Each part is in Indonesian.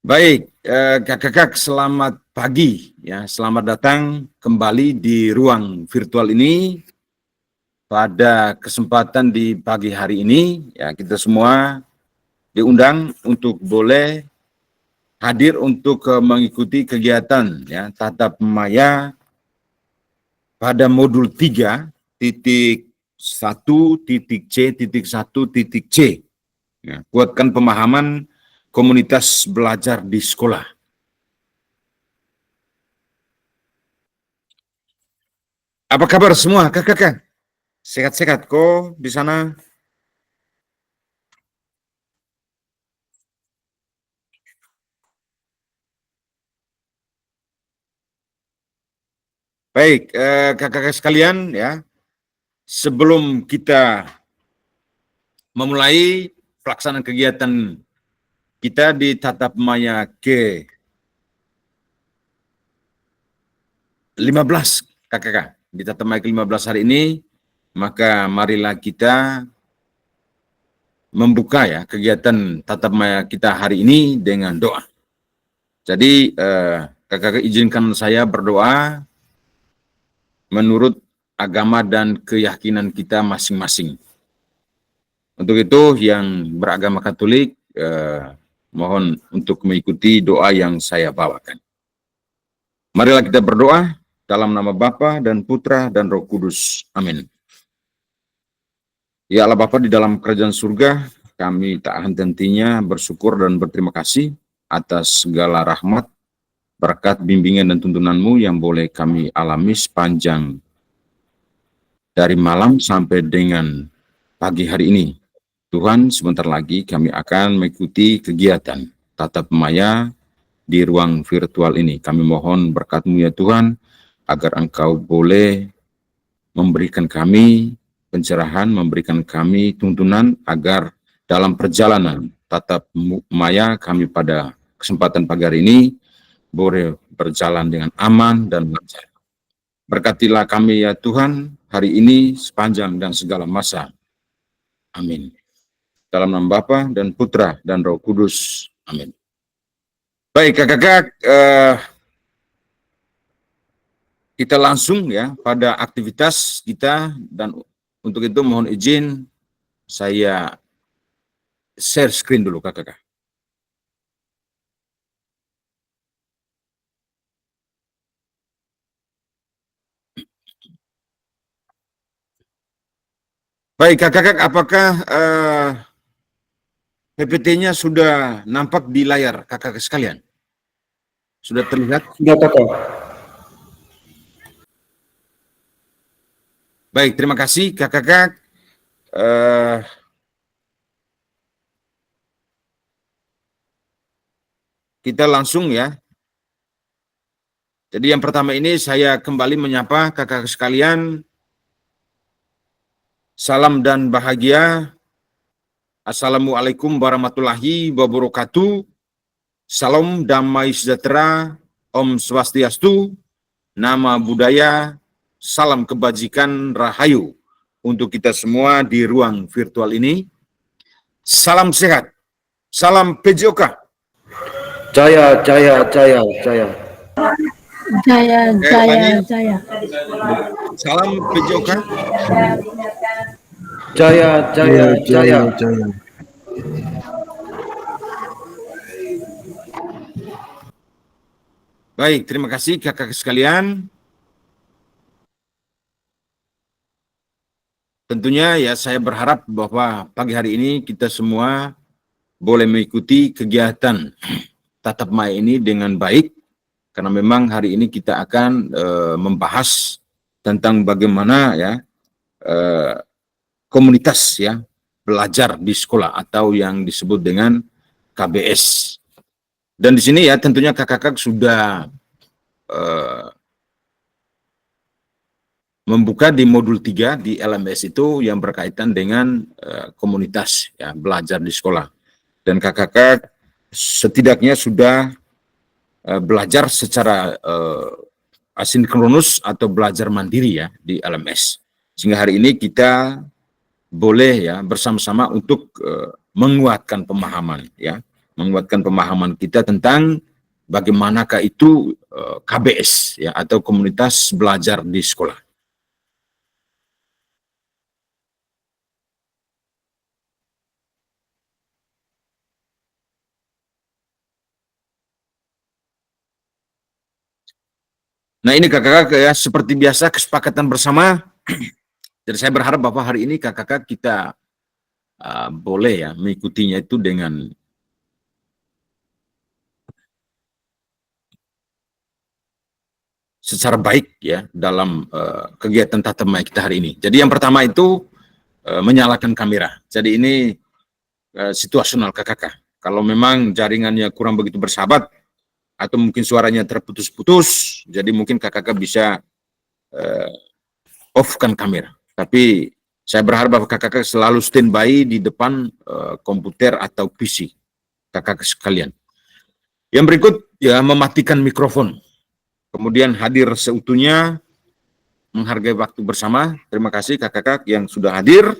Baik, kakak-kakak selamat pagi ya, selamat datang kembali di ruang virtual ini. Pada kesempatan di pagi hari ini ya kita semua diundang untuk boleh hadir untuk mengikuti kegiatan ya tatap maya pada modul 3.1.C.1.C. Ya, kuatkan pemahaman komunitas belajar di sekolah. Apa kabar semua kakak-kakak? Sehat-sehat kok di sana? Baik, kakak-kakak sekalian ya, sebelum kita memulai pelaksanaan kegiatan kita di Tatap Maya ke-15, kakak-kakak. Di Tatap Maya ke-15 hari ini, maka marilah kita membuka ya kegiatan Tatap Maya kita hari ini dengan doa. Jadi, kakak-kakak izinkan saya berdoa menurut agama dan keyakinan kita masing-masing. Untuk itu yang beragama Katolik mohon untuk mengikuti doa yang saya bawakan. Marilah kita berdoa dalam nama Bapa dan Putra dan Roh Kudus. Amin. Ya Allah Bapa di dalam kerajaan surga, kami tak henti-hentinya bersyukur dan berterima kasih atas segala rahmat, berkat, bimbingan dan tuntunanmu yang boleh kami alami sepanjang dari malam sampai dengan pagi hari ini. Tuhan, sebentar lagi kami akan mengikuti kegiatan tatap maya di ruang virtual ini. Kami mohon berkat-Mu ya Tuhan, agar Engkau boleh memberikan kami pencerahan, memberikan kami tuntunan, agar dalam perjalanan tatap maya kami pada kesempatan pagi hari ini, boleh berjalan dengan aman dan lancar. Berkatilah kami ya Tuhan, hari ini sepanjang dan segala masa. Amin. Dalam nama Bapa dan Putra dan Roh Kudus. Amin. Baik, kakak-kakak, kita langsung ya pada aktivitas kita, dan untuk itu mohon izin saya share screen dulu kakak-kakak. Baik, kakak-kakak, apakah PPT-nya sudah nampak di layar kakak-kakak sekalian? Sudah terlihat? Sudah, kakak. Baik, terima kasih kakak-kakak. Kita langsung ya. Jadi yang pertama ini saya kembali menyapa kakak-kakak sekalian. Salam dan bahagia. Assalamualaikum warahmatullahi wabarakatuh. Salam damai sejahtera. Om Swastiastu. Nama budaya. Salam kebajikan rahayu. Untuk kita semua di ruang virtual ini. Salam sehat. Salam PJOK. Jaya, jaya, jaya, jaya. Jaya, jaya, jaya. Salam PJOK. Jaya, jaya, jaya. Baik, terima kasih kakak sekalian. Tentunya ya saya berharap bahwa pagi hari ini kita semua boleh mengikuti kegiatan tatap maya ini dengan baik, karena memang hari ini kita akan membahas tentang bagaimana ya komunitas ya belajar di sekolah atau yang disebut dengan KBS. Dan di sini ya tentunya kakak-kakak sudah membuka di modul 3 di LMS itu yang berkaitan dengan komunitas ya belajar di sekolah. Dan kakak-kakak setidaknya sudah belajar secara asinkronus atau belajar mandiri ya di LMS. Sehingga hari ini kita boleh ya bersama-sama untuk menguatkan pemahaman ya menguatkan pemahaman kita tentang bagaimanakah itu KBS ya, atau komunitas belajar di sekolah. Nah ini kakak-kakak ya, seperti biasa kesepakatan bersama. Jadi saya berharap bahwa hari ini kakak-kakak kita boleh ya mengikutinya itu dengan secara baik ya dalam kegiatan tatap muka kita hari ini. Jadi yang pertama itu menyalakan kamera. Jadi ini situasional kakak-kakak. Kalau memang jaringannya kurang begitu bersahabat atau mungkin suaranya terputus-putus, jadi mungkin kakak-kakak bisa off-kan kamera. Tapi saya berharap bahwa kakak-kakak selalu standby di depan komputer atau PC kakak-kakak sekalian. Yang berikut ya mematikan mikrofon. Kemudian hadir seutuhnya, menghargai waktu bersama. Terima kasih kakak-kakak yang sudah hadir.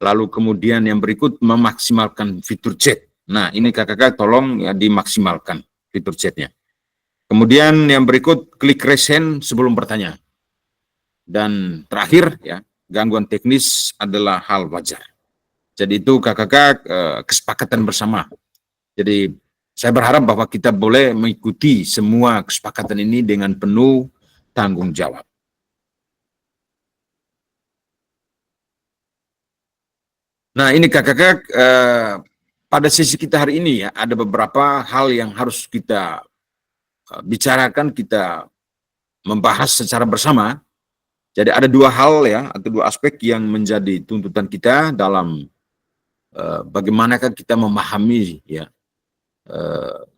Lalu kemudian yang berikut memaksimalkan fitur chat. Nah ini kakak-kakak tolong ya dimaksimalkan fitur chatnya. Kemudian yang berikut klik raise hand sebelum bertanya. Dan terakhir ya, gangguan teknis adalah hal wajar. Jadi itu kakak-kakak kesepakatan bersama. Jadi saya berharap bahwa kita boleh mengikuti semua kesepakatan ini dengan penuh tanggung jawab. Nah ini kakak-kakak pada sesi kita hari ini ya, ada beberapa hal yang harus kita bicarakan, kita membahas secara bersama. Jadi ada dua hal ya, atau dua aspek yang menjadi tuntutan kita dalam bagaimanakah kita memahami ya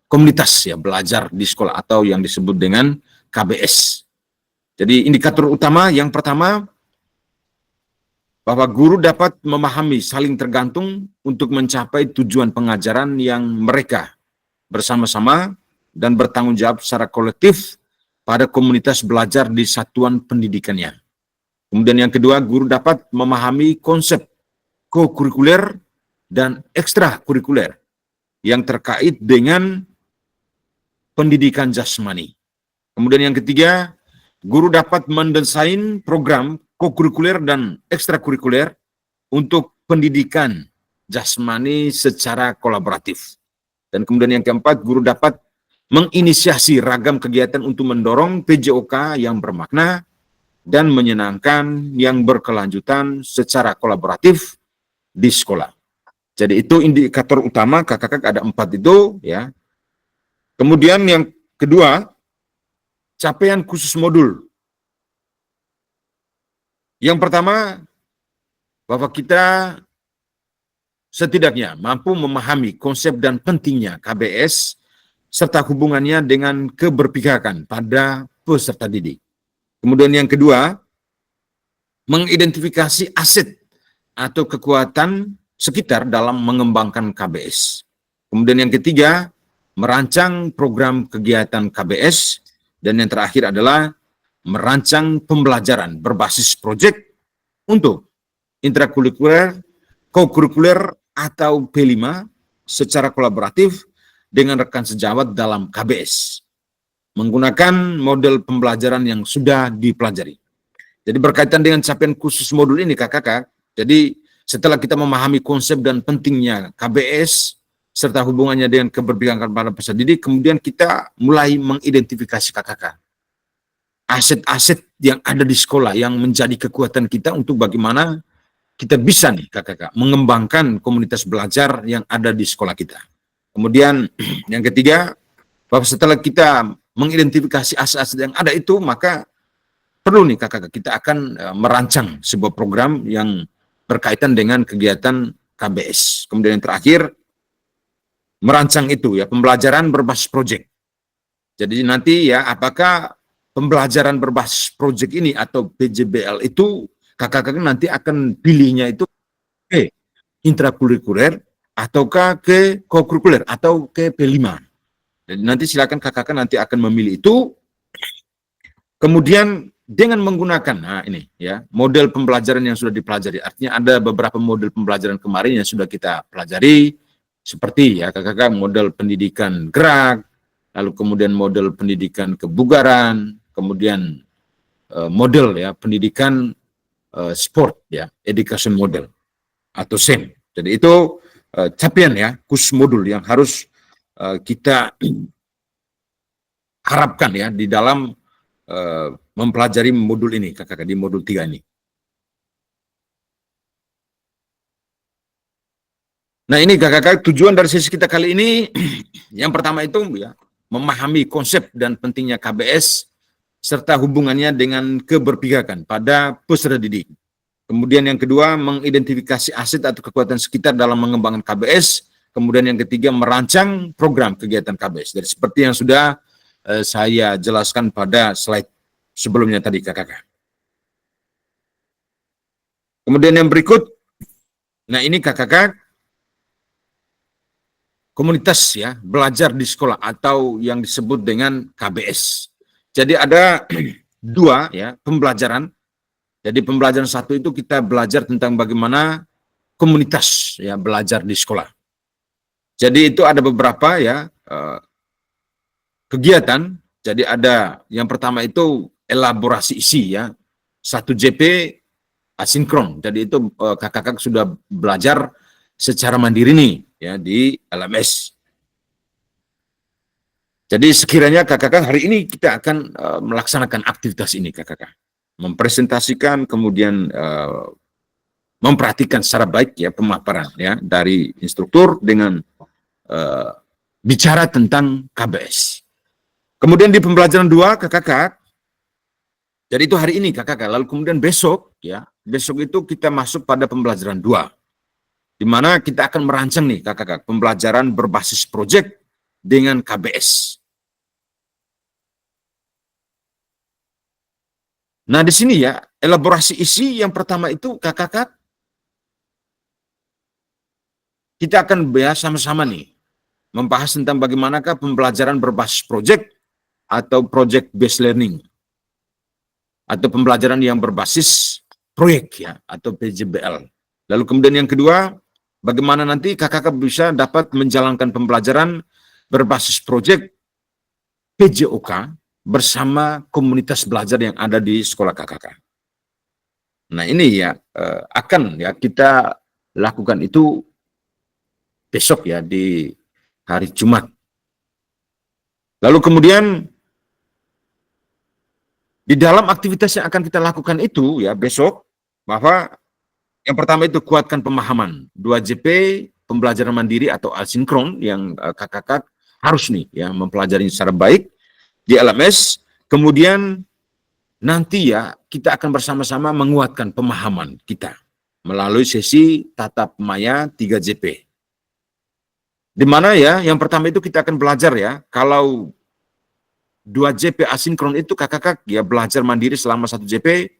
komunitas ya belajar di sekolah atau yang disebut dengan KBS. Jadi indikator utama yang pertama, bahwa guru dapat memahami saling tergantung untuk mencapai tujuan pengajaran yang mereka bersama-sama dan bertanggung jawab secara kolektif pada komunitas belajar di satuan pendidikannya. Kemudian yang kedua, guru dapat memahami konsep kokurikuler dan ekstrakurikuler yang terkait dengan pendidikan jasmani. Kemudian yang ketiga, guru dapat mendesain program kokurikuler dan ekstrakurikuler untuk pendidikan jasmani secara kolaboratif. Dan kemudian yang keempat, guru dapat menginisiasi ragam kegiatan untuk mendorong PJOK yang bermakna dan menyenangkan yang berkelanjutan secara kolaboratif di sekolah. Jadi itu indikator utama, kakak-kakak ada 4 itu ya. Kemudian yang kedua, capaian khusus modul. Yang pertama, bahwa kita setidaknya mampu memahami konsep dan pentingnya KBS serta hubungannya dengan keberpihakan pada peserta didik. Kemudian yang kedua, mengidentifikasi aset atau kekuatan sekitar dalam mengembangkan KBS. Kemudian yang ketiga, merancang program kegiatan KBS. Dan yang terakhir adalah merancang pembelajaran berbasis proyek untuk intrakurikuler, kokurikuler, atau P5 secara kolaboratif dengan rekan sejawat dalam KBS, menggunakan model pembelajaran yang sudah dipelajari. Jadi berkaitan dengan capaian khusus modul ini kakak-kakak, jadi setelah kita memahami konsep dan pentingnya KBS, serta hubungannya dengan keberpihakan pada peserta didik, kemudian kita mulai mengidentifikasi kakak-kakak aset-aset yang ada di sekolah yang menjadi kekuatan kita untuk bagaimana kita bisa nih kakak-kakak mengembangkan komunitas belajar yang ada di sekolah kita. Kemudian yang ketiga, bahwa setelah kita mengidentifikasi aset-aset yang ada itu, maka perlu nih kakak-kakak kita akan merancang sebuah program yang berkaitan dengan kegiatan KBS. Kemudian yang terakhir, merancang itu ya pembelajaran berbasis proyek. Jadi nanti ya apakah pembelajaran berbasis proyek ini atau PJBL itu kakak-kakak nanti akan pilihnya itu ke intrakurikuler ataukah ke kokurikuler atau ke P5. Jadi nanti silakan kakak-kakak nanti akan memilih itu. Kemudian dengan menggunakan, nah ini ya, model pembelajaran yang sudah dipelajari. Artinya ada beberapa model pembelajaran kemarin yang sudah kita pelajari. seperti ya kakak model pendidikan gerak, lalu kemudian model pendidikan kebugaran, kemudian model ya pendidikan sport ya, education model atau SEM. Jadi itu capaian ya khusus modul yang harus kita harapkan ya di dalam mempelajari modul ini kakak di modul 3 ini. Nah ini kakak tujuan dari sesi kita kali ini yang pertama itu ya memahami konsep dan pentingnya KBS serta hubungannya dengan keberpihakan pada peserta didik. Kemudian yang kedua mengidentifikasi aset atau kekuatan sekitar dalam mengembangkan KBS. Kemudian yang ketiga merancang program kegiatan KBS. Jadi seperti yang sudah saya jelaskan pada slide sebelumnya tadi kakak. Kemudian yang berikut, nah ini kakak komunitas ya belajar di sekolah atau yang disebut dengan KBS. Jadi ada dua ya pembelajaran. Jadi pembelajaran satu itu kita belajar tentang bagaimana komunitas ya belajar di sekolah. Jadi itu ada beberapa ya kegiatan. Jadi ada yang pertama itu elaborasi isi ya 1 JP asinkron. Jadi itu kakak-kakak sudah belajar secara mandiri nih ya di LMS. Jadi sekiranya kakak-kakak hari ini kita akan melaksanakan aktivitas ini kakak-kakak. Mempresentasikan kemudian memperhatikan secara baik ya pemaparan ya dari instruktur dengan bicara tentang KBS. Kemudian di pembelajaran 2 kakak-kakak, jadi itu hari ini kakak-kakak, lalu kemudian besok ya, besok itu kita masuk pada pembelajaran 2. Di mana kita akan merancang nih kakak-kakak pembelajaran berbasis proyek dengan KBS. Nah di sini ya elaborasi isi yang pertama itu kakak-kakak kita akan bahas sama-sama nih membahas tentang bagaimanakah pembelajaran berbasis proyek atau project based learning atau pembelajaran yang berbasis proyek ya atau PJBL. Lalu kemudian yang kedua bagaimana nanti kakak-kakak bisa dapat menjalankan pembelajaran berbasis proyek PJOK bersama komunitas belajar yang ada di sekolah kakak-kakak. Nah ini ya akan ya kita lakukan itu besok ya di hari Jumat. Lalu kemudian di dalam aktivitas yang akan kita lakukan itu ya besok bahwa yang pertama itu kuatkan pemahaman 2 JP pembelajaran mandiri atau asinkron yang kakak-kakak harus nih ya mempelajari secara baik di LMS. Kemudian nanti ya kita akan bersama-sama menguatkan pemahaman kita melalui sesi tatap maya 3 JP. Di mana ya yang pertama itu kita akan belajar ya kalau 2 JP asinkron itu kakak-kakak ya belajar mandiri selama 1 JP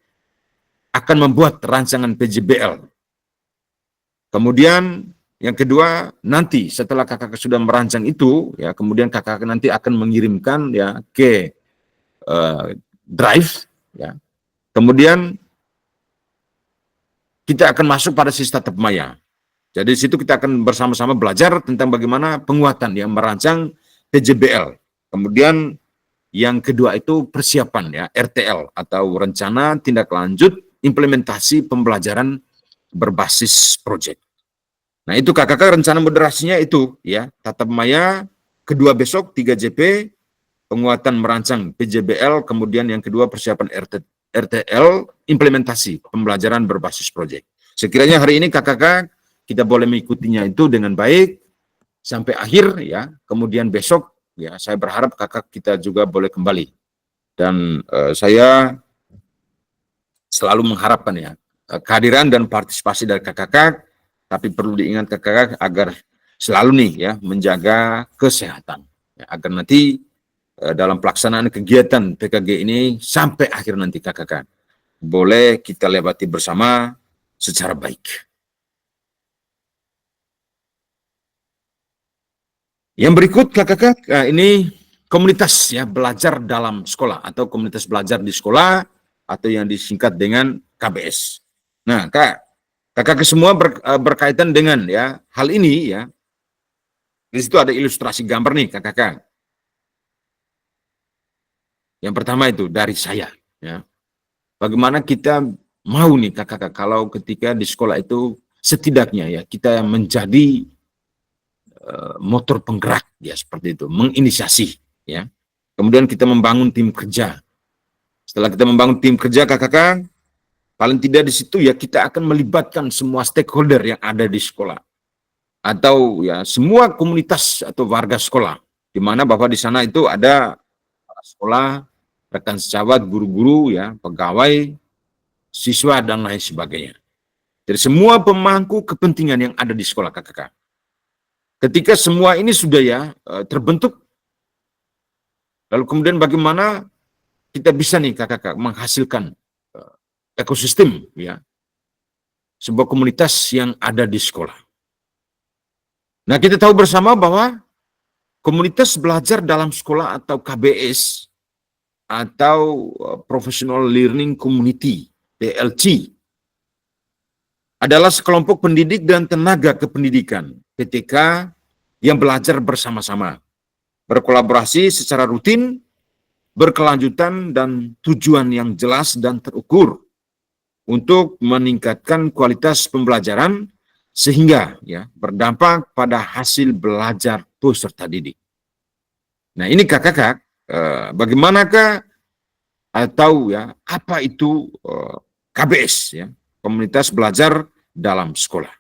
akan membuat rancangan PJBL. Kemudian yang kedua nanti setelah kakak sudah merancang itu ya kemudian kakak nanti akan mengirimkan ya ke drive ya. Kemudian kita akan masuk pada sisi tatap maya. Jadi di situ kita akan bersama-sama belajar tentang bagaimana penguatan yang merancang PJBL. Kemudian yang kedua itu persiapan ya RTL atau rencana tindak lanjut implementasi pembelajaran berbasis proyek. Nah itu kakak-kakak rencana moderasinya itu ya tatap maya, kedua besok 3 JP, penguatan merancang PJBL, kemudian yang kedua persiapan RTL, implementasi pembelajaran berbasis proyek. Sekiranya hari ini kakak-kakak kita boleh mengikutinya itu dengan baik sampai akhir ya, kemudian besok ya saya berharap kakak kita juga boleh kembali. Dan saya selalu mengharapkan ya kehadiran dan partisipasi dari kakak-kakak, tapi perlu diingat kakak-kakak agar selalu nih ya menjaga kesehatan ya, agar nanti dalam pelaksanaan kegiatan PKG ini sampai akhir nanti kakak-kakak boleh kita lewati bersama secara baik. Yang berikut kakak-kakak ini komunitas ya belajar dalam sekolah atau komunitas belajar di sekolah atau yang disingkat dengan KBS. Nah kakak semua berkaitan dengan ya hal ini ya Di situ ada ilustrasi gambar nih, kakak-kakak. Yang pertama itu dari saya, ya. Bagaimana kita mau nih kakak-kakak kalau ketika di sekolah itu setidaknya ya kita menjadi motor penggerak ya seperti itu, menginisiasi ya. Kemudian kita membangun tim kerja. Setelah kita membangun tim kerja kakak-kakak, paling tidak di situ ya kita akan melibatkan semua stakeholder yang ada di sekolah atau ya semua komunitas atau warga sekolah, di mana bahwa di sana itu ada sekolah, rekan sejawat, guru-guru ya, pegawai, siswa dan lain sebagainya. Jadi semua pemangku kepentingan yang ada di sekolah kakak-kakak. Ketika semua ini sudah ya terbentuk, lalu kemudian bagaimana kita bisa nih kakak-kakak menghasilkan ekosistem ya sebuah komunitas yang ada di sekolah. Nah, kita tahu bersama bahwa komunitas belajar dalam sekolah atau KBS atau Professional Learning Community PLC adalah sekelompok pendidik dan tenaga kependidikan PTK yang belajar bersama-sama, berkolaborasi secara rutin, berkelanjutan dan tujuan yang jelas dan terukur untuk meningkatkan kualitas pembelajaran sehingga ya berdampak pada hasil belajar peserta didik. Nah, ini kakak-kakak, bagaimanakah atau ya apa itu KBS ya, komunitas belajar dalam sekolah.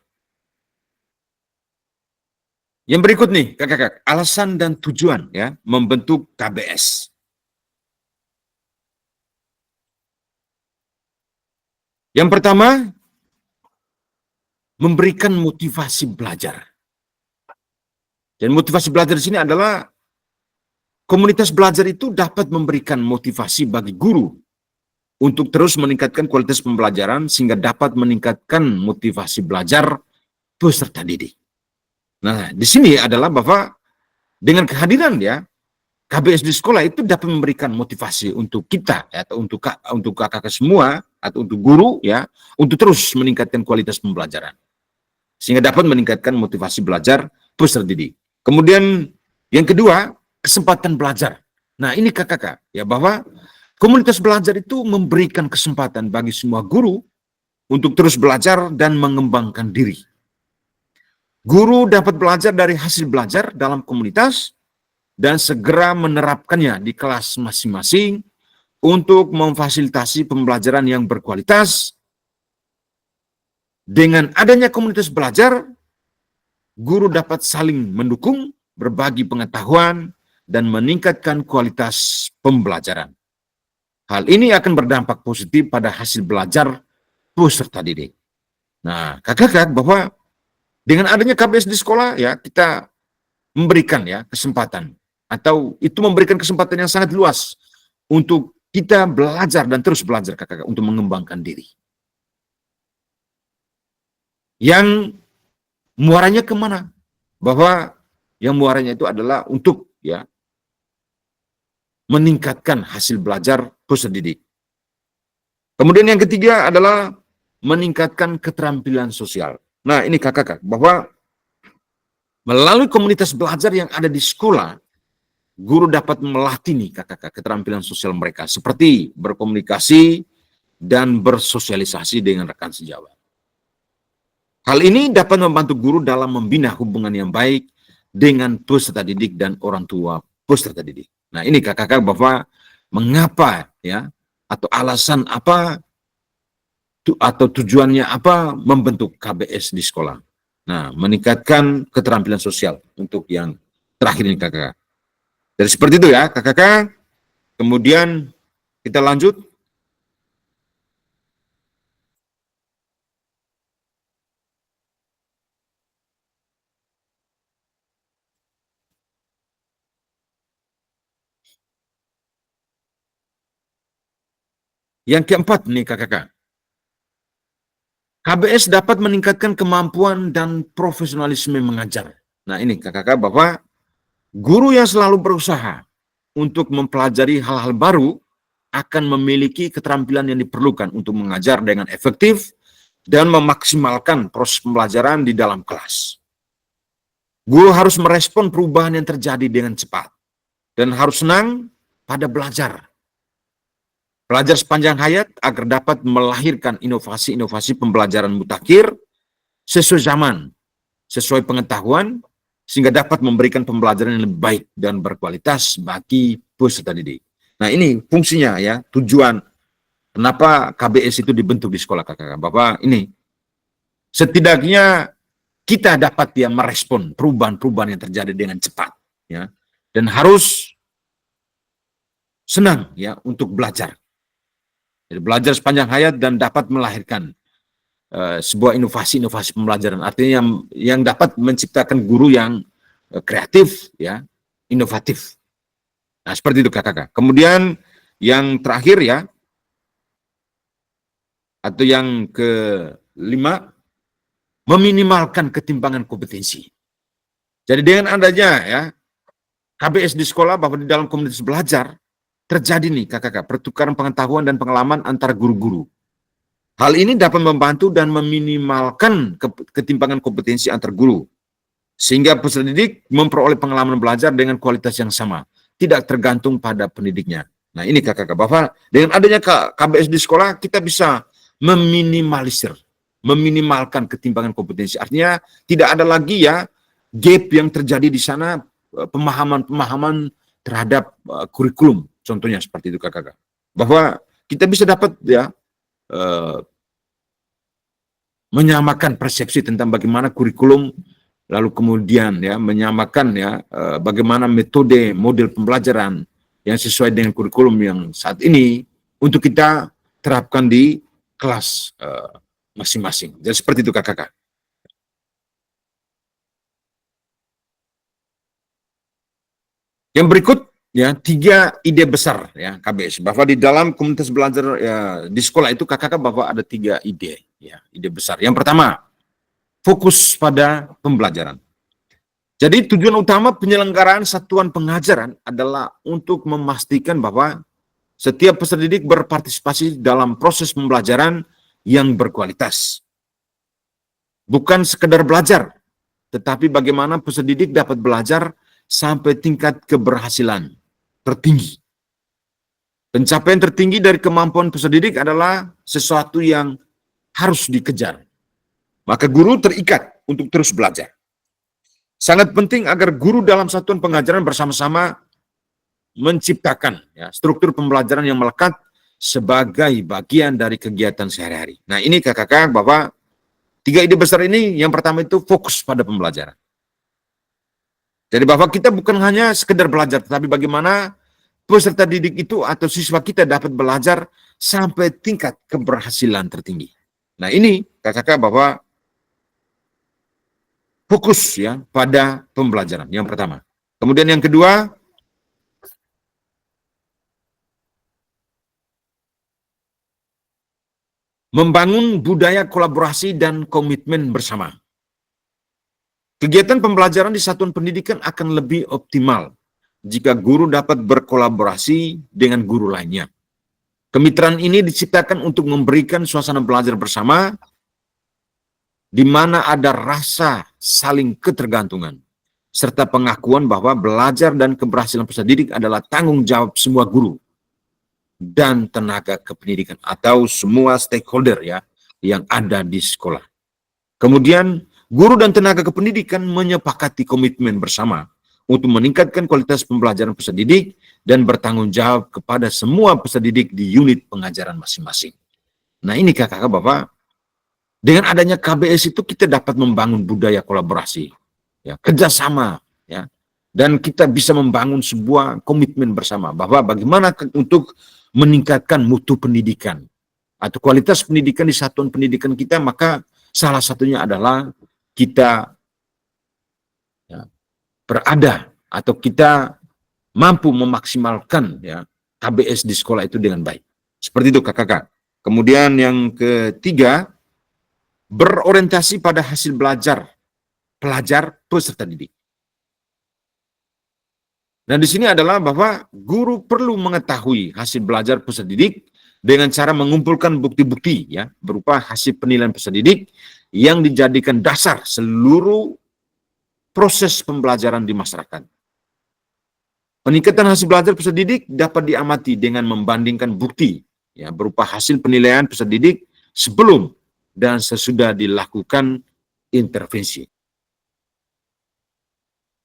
Yang berikut nih kakak-kakak, alasan dan tujuan ya membentuk KBS. Yang pertama, memberikan motivasi belajar. Dan motivasi belajar di sini adalah komunitas belajar itu dapat memberikan motivasi bagi guru untuk terus meningkatkan kualitas pembelajaran sehingga dapat meningkatkan motivasi belajar peserta didik. Nah, di sini adalah bahwa dengan kehadiran ya KBS di sekolah itu dapat memberikan motivasi untuk kita ya, atau untuk kakak-kakak semua atau untuk guru ya untuk terus meningkatkan kualitas pembelajaran sehingga dapat meningkatkan motivasi belajar peserta didik. Kemudian yang kedua, kesempatan belajar. Nah, ini kakak-kakak ya bahwa komunitas belajar itu memberikan kesempatan bagi semua guru untuk terus belajar dan mengembangkan diri. Guru dapat belajar dari hasil belajar dalam komunitas dan segera menerapkannya di kelas masing-masing untuk memfasilitasi pembelajaran yang berkualitas. Dengan adanya komunitas belajar, guru dapat saling mendukung, berbagi pengetahuan, dan meningkatkan kualitas pembelajaran. Hal ini akan berdampak positif pada hasil belajar peserta didik. Nah, kakak-kakak bahwa dengan adanya KBS di sekolah ya kita memberikan ya kesempatan atau itu memberikan kesempatan yang sangat luas untuk kita belajar dan terus belajar kakak-kakak untuk mengembangkan diri. Yang muaranya kemana? Bahwa yang muaranya itu adalah untuk ya meningkatkan hasil belajar peserta didik. Kemudian yang ketiga adalah meningkatkan keterampilan sosial. Nah, ini kakak-kakak bahwa melalui komunitas belajar yang ada di sekolah, guru dapat melatih nih kakak-kakak keterampilan sosial mereka seperti berkomunikasi dan bersosialisasi dengan rekan sejawat. Hal ini dapat membantu guru dalam membina hubungan yang baik dengan peserta didik dan orang tua peserta didik. Nah, ini kakak-kakak bahwa mengapa ya atau alasan apa atau tujuannya apa membentuk KBS di sekolah. Nah, meningkatkan keterampilan sosial untuk yang terakhir ini kakak-kakak. Jadi seperti itu ya kakak-kakak. Kemudian kita lanjut. Yang keempat nih kakak-kakak. KBS dapat meningkatkan kemampuan dan profesionalisme mengajar. Nah, ini kakak-kakak bahwa guru yang selalu berusaha untuk mempelajari hal-hal baru akan memiliki keterampilan yang diperlukan untuk mengajar dengan efektif dan memaksimalkan proses pembelajaran di dalam kelas. Guru harus merespon perubahan yang terjadi dengan cepat dan harus senang pada belajar. Belajar sepanjang hayat agar dapat melahirkan inovasi-inovasi pembelajaran mutakhir sesuai zaman, sesuai pengetahuan, sehingga dapat memberikan pembelajaran yang lebih baik dan berkualitas bagi peserta didik. Nah, ini fungsinya ya, tujuan kenapa KBS itu dibentuk di sekolah kakak-kakak. Bapak, ini setidaknya kita dapat ya merespon perubahan-perubahan yang terjadi dengan cepat ya, dan harus senang ya untuk belajar. Jadi belajar sepanjang hayat dan dapat melahirkan sebuah inovasi-inovasi pembelajaran. Artinya yang dapat menciptakan guru yang kreatif ya, inovatif. Nah, seperti itu kakak-kakak. Kemudian yang terakhir ya, atau yang kelima, meminimalkan ketimpangan kompetensi. Jadi dengan adanya ya KBS di sekolah, bahwa di dalam komunitas belajar terjadi nih kakak-kakak pertukaran pengetahuan dan pengalaman antara guru-guru. Hal ini dapat membantu dan meminimalkan ketimpangan kompetensi antar guru, sehingga peserta didik memperoleh pengalaman belajar dengan kualitas yang sama, tidak tergantung pada pendidiknya. Nah, ini kakak-kakak, bahwa dengan adanya KBS di sekolah, kita bisa meminimalisir, meminimalkan ketimpangan kompetensi. Artinya tidak ada lagi ya gap yang terjadi di sana, pemahaman-pemahaman terhadap kurikulum. Contohnya seperti itu kakak-kakak. Bahwa kita bisa dapat ya menyamakan persepsi tentang bagaimana kurikulum, lalu kemudian ya menyamakan ya bagaimana metode model pembelajaran yang sesuai dengan kurikulum yang saat ini untuk kita terapkan di kelas masing-masing. Jadi seperti itu kakak-kakak. Yang berikut ya 3 ide besar ya KBS, bahwa di dalam komunitas belajar ya, di sekolah itu kakak-kakak bahwa ada 3 ide ya, ide besar. Yang pertama, fokus pada pembelajaran. Jadi tujuan utama penyelenggaraan satuan pengajaran adalah untuk memastikan bahwa setiap peserta didik berpartisipasi dalam proses pembelajaran yang berkualitas. Bukan sekedar belajar, tetapi bagaimana peserta didik dapat belajar sampai tingkat keberhasilan tertinggi. Pencapaian tertinggi dari kemampuan peserta didik adalah sesuatu yang harus dikejar. Maka guru terikat untuk terus belajar. Sangat penting agar guru dalam satuan pengajaran bersama-sama menciptakan ya, struktur pembelajaran yang melekat sebagai bagian dari kegiatan sehari-hari. Nah, ini kakak-kakak bahwa 3 ide besar ini, yang pertama itu fokus pada pembelajaran. Jadi bahwa kita bukan hanya sekedar belajar, tetapi bagaimana peserta didik itu atau siswa kita dapat belajar sampai tingkat keberhasilan tertinggi. Nah, ini kakak-kakak bahwa fokus ya pada pembelajaran yang pertama. Kemudian yang kedua, membangun budaya kolaborasi dan komitmen bersama. Kegiatan pembelajaran di satuan pendidikan akan lebih optimal jika guru dapat berkolaborasi dengan guru lainnya. Kemitraan ini diciptakan untuk memberikan suasana belajar bersama di mana ada rasa saling ketergantungan, serta pengakuan bahwa belajar dan keberhasilan peserta didik adalah tanggung jawab semua guru dan tenaga kependidikan atau semua stakeholder ya yang ada di sekolah. Kemudian guru dan tenaga kependidikan menyepakati komitmen bersama untuk meningkatkan kualitas pembelajaran peserta didik dan bertanggung jawab kepada semua peserta didik di unit pengajaran masing-masing. Nah, ini kakak-kakak Bapak, dengan adanya KBS itu kita dapat membangun budaya kolaborasi, ya, kerjasama, ya, dan kita bisa membangun sebuah komitmen bersama bahwa bagaimana untuk meningkatkan mutu pendidikan atau kualitas pendidikan di satuan pendidikan kita, maka salah satunya adalah kita ya, berada atau kita mampu memaksimalkan ya KBS di sekolah itu dengan baik. Seperti itu kakak-kakak. Kemudian yang ketiga, berorientasi pada hasil belajar pelajar peserta didik. Nah, di sini adalah bahwa guru perlu mengetahui hasil belajar peserta didik dengan cara mengumpulkan bukti-bukti ya berupa hasil penilaian peserta didik yang dijadikan dasar seluruh proses pembelajaran di masyarakat. Peningkatan hasil belajar peserta didik dapat diamati dengan membandingkan bukti ya, berupa hasil penilaian peserta didik sebelum dan sesudah dilakukan intervensi.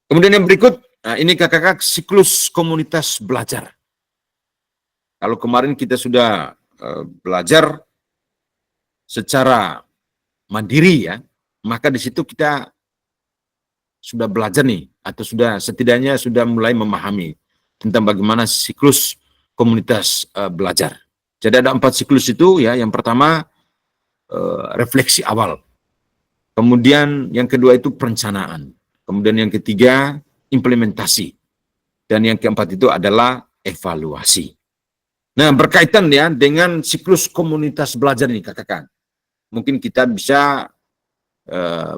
Kemudian yang berikut, nah ini kakak-kakak siklus komunitas belajar. Kalau kemarin kita sudah belajar secara mandiri ya, maka di situ kita sudah belajar nih, atau sudah setidaknya sudah mulai memahami tentang bagaimana siklus komunitas belajar. Jadi ada 4 siklus itu ya. Yang pertama refleksi awal, kemudian yang kedua itu perencanaan, kemudian yang ketiga implementasi, dan yang keempat itu adalah evaluasi. Nah, berkaitan ya dengan siklus komunitas belajar ini kakak-kakak, mungkin kita bisa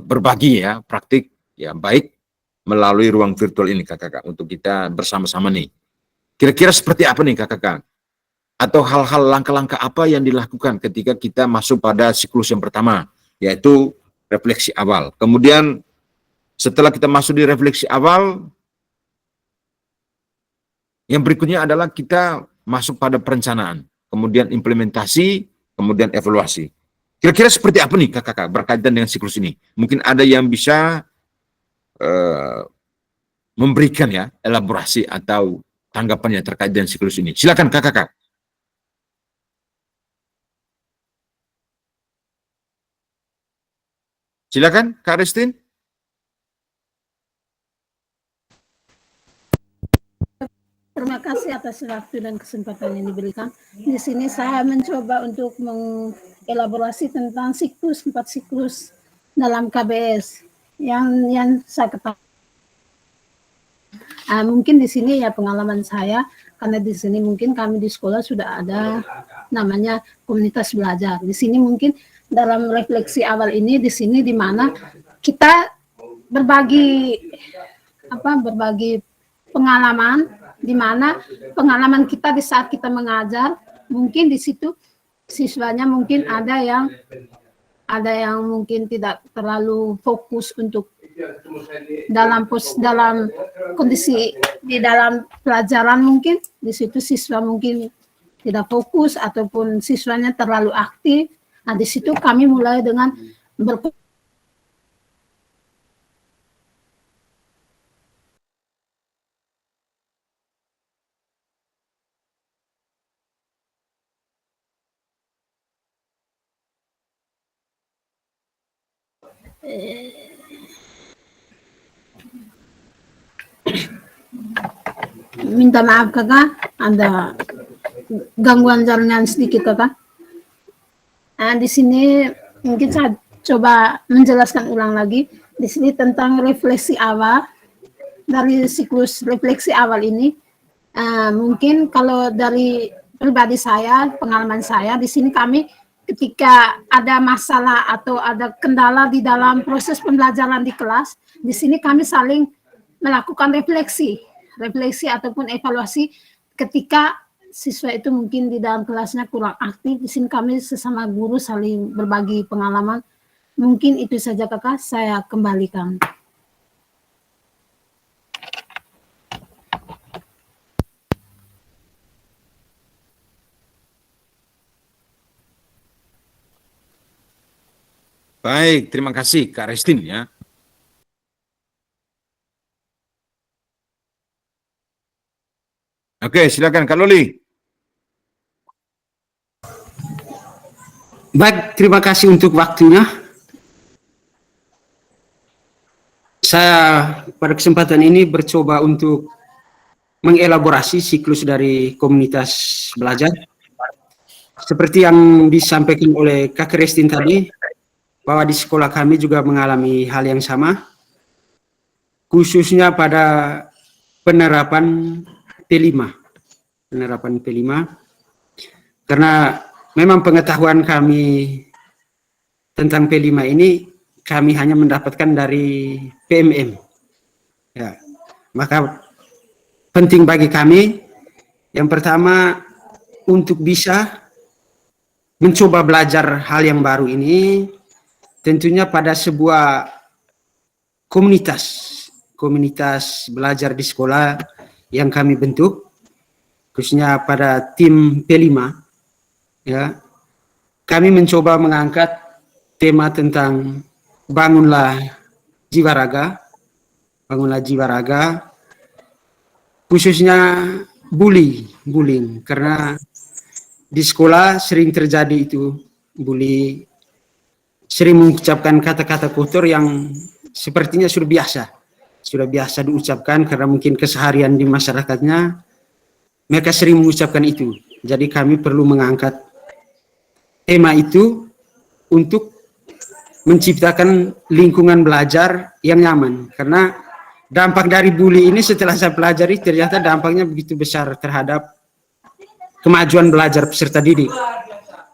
berbagi ya praktik ya baik melalui ruang virtual ini kakak-kakak untuk kita bersama-sama nih. Kira-kira seperti apa nih kakak-kakak? Atau hal-hal langkah-langkah apa yang dilakukan ketika kita masuk pada siklus yang pertama, yaitu refleksi awal. Kemudian setelah kita masuk di refleksi awal, yang berikutnya adalah kita masuk pada perencanaan, kemudian implementasi, kemudian evaluasi. Kira-kira seperti apa nih kakak-kakak berkaitan dengan siklus ini? Mungkin ada yang bisa memberikan ya elaborasi atau tanggapannya terkait dengan siklus ini. Silakan kakak-kakak. Silakan Kak Ristin. Terima kasih atas waktu dan kesempatan yang diberikan. Di sini saya mencoba untuk mengelaborasi tentang siklus, 4 siklus dalam KBS yang saya ketahui. Mungkin di sini ya pengalaman saya, karena di sini mungkin kami di sekolah sudah ada namanya komunitas belajar. Di sini mungkin dalam refleksi awal ini, di sini di mana kita berbagi pengalaman, di mana pengalaman kita di saat kita mengajar, mungkin di situ siswanya mungkin ada yang mungkin tidak terlalu fokus untuk dalam kondisi di dalam pelajaran, mungkin di situ siswa mungkin tidak fokus ataupun siswanya terlalu aktif. Nah, di situ kami mulai dengan minta maaf kakak, ada gangguan jaringan sedikit kakak. Nah, di sini mungkin saya coba menjelaskan ulang lagi. Di sini tentang refleksi awal, dari siklus refleksi awal ini, mungkin kalau dari pribadi saya, pengalaman saya, di sini kami ketika ada masalah atau ada kendala di dalam proses pembelajaran di kelas, di sini kami saling melakukan refleksi ataupun evaluasi ketika siswa itu mungkin di dalam kelasnya kurang aktif. Di sini kami sesama guru saling berbagi pengalaman. Mungkin itu saja kakak, saya kembalikan. Baik, terima kasih Kak Ristin ya. Oke, silakan Kak Loli. Baik, terima kasih untuk waktunya. Saya pada kesempatan ini bercoba untuk mengelaborasi siklus dari komunitas belajar. Seperti yang disampaikan oleh Kak Kristin tadi, bahwa di sekolah kami juga mengalami hal yang sama, khususnya pada penerapan P5. Karena memang pengetahuan kami tentang P5 ini, kami hanya mendapatkan dari PMM. Ya, maka penting bagi kami, yang pertama, untuk bisa mencoba belajar hal yang baru ini, tentunya pada sebuah komunitas komunitas belajar di sekolah yang kami bentuk, khususnya pada tim P5, ya, kami mencoba mengangkat tema tentang bangunlah jiwa raga, khususnya bullying, karena di sekolah sering terjadi itu bully, sering mengucapkan kata-kata kotor yang sepertinya sudah biasa diucapkan karena mungkin keseharian di masyarakatnya mereka sering mengucapkan itu. Jadi kami perlu mengangkat tema itu untuk menciptakan lingkungan belajar yang nyaman, karena dampak dari bully ini setelah saya pelajari ternyata dampaknya begitu besar terhadap kemajuan belajar peserta didik.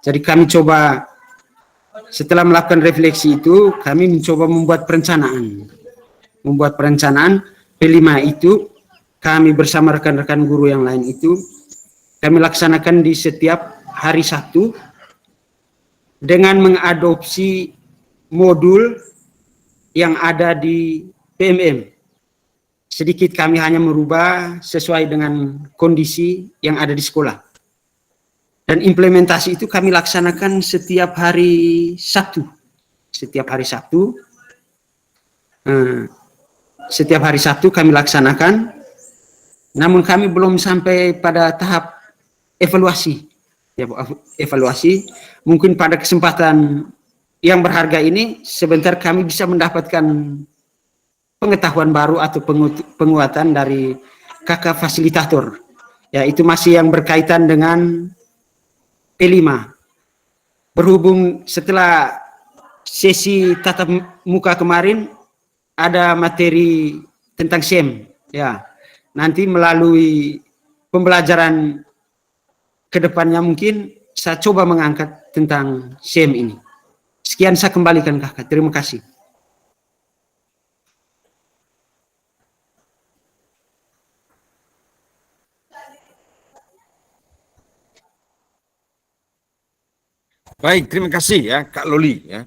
Jadi kami coba, setelah melakukan refleksi itu, kami mencoba membuat perencanaan P5 itu, kami bersama rekan-rekan guru yang lain itu, kami laksanakan di setiap hari Sabtu dengan mengadopsi modul yang ada di PMM. Sedikit kami hanya merubah sesuai dengan kondisi yang ada di sekolah. Dan implementasi itu kami laksanakan setiap hari Sabtu. Setiap hari Sabtu kami laksanakan. Namun kami belum sampai pada tahap evaluasi. Ya, evaluasi. Mungkin pada kesempatan yang berharga ini sebentar kami bisa mendapatkan pengetahuan baru atau penguatan dari kakak fasilitator. Ya, itu masih yang berkaitan dengan P5. Berhubung setelah sesi tatap muka kemarin ada materi tentang SEM, ya. Nanti melalui pembelajaran kedepannya mungkin saya coba mengangkat tentang SEM ini. Sekian saya kembalikan kakak. Terima kasih. Baik, terima kasih ya Kak Loli ya.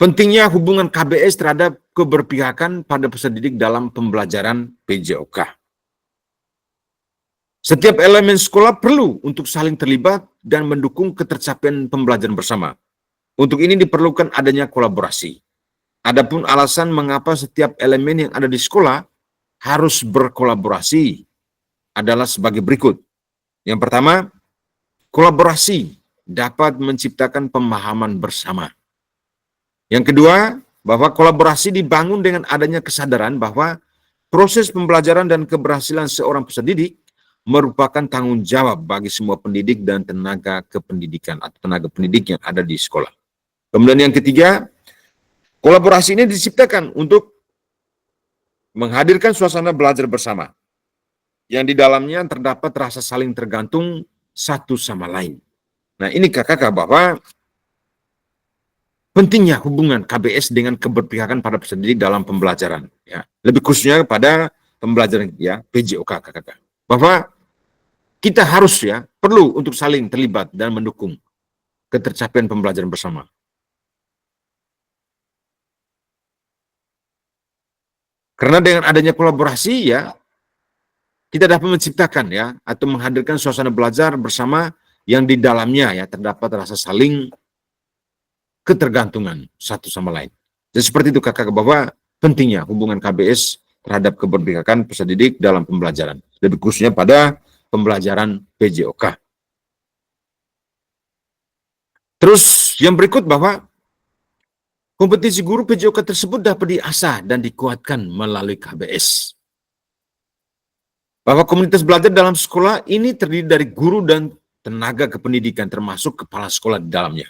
Pentingnya hubungan KBS terhadap keberpihakan pada peserta didik dalam pembelajaran PJOK. Setiap elemen sekolah perlu untuk saling terlibat dan mendukung ketercapaian pembelajaran bersama. Untuk ini diperlukan adanya kolaborasi. Adapun alasan mengapa setiap elemen yang ada di sekolah harus berkolaborasi adalah sebagai berikut. Yang pertama, kolaborasi dapat menciptakan pemahaman bersama. Yang kedua, bahwa kolaborasi dibangun dengan adanya kesadaran bahwa proses pembelajaran dan keberhasilan seorang peserta didik merupakan tanggung jawab bagi semua pendidik dan tenaga kependidikan atau tenaga pendidik yang ada di sekolah. Kemudian yang ketiga, kolaborasi ini diciptakan untuk menghadirkan suasana belajar bersama yang di dalamnya terdapat rasa saling tergantung satu sama lain. Nah, ini kakak bahwa pentingnya hubungan KBS dengan keberpihakan pada peserta didik dalam pembelajaran. Ya. Lebih khususnya pada pembelajaran ya PJOK kakak. Bahwa kita harus ya perlu untuk saling terlibat dan mendukung ketercapaian pembelajaran bersama. Karena dengan adanya kolaborasi ya kita dapat menciptakan ya atau menghadirkan suasana belajar bersama yang di dalamnya ya terdapat rasa saling ketergantungan satu sama lain. Dan seperti itu kakak bahwa pentingnya hubungan KBS terhadap keberpihakan peserta didik dalam pembelajaran. Lebih khususnya pada pembelajaran PJOK. Terus yang berikut bahwa kompetisi guru PJOK tersebut dapat diasah dan dikuatkan melalui KBS. Bahwa komunitas belajar dalam sekolah ini terdiri dari guru dan tenaga kependidikan termasuk kepala sekolah di dalamnya.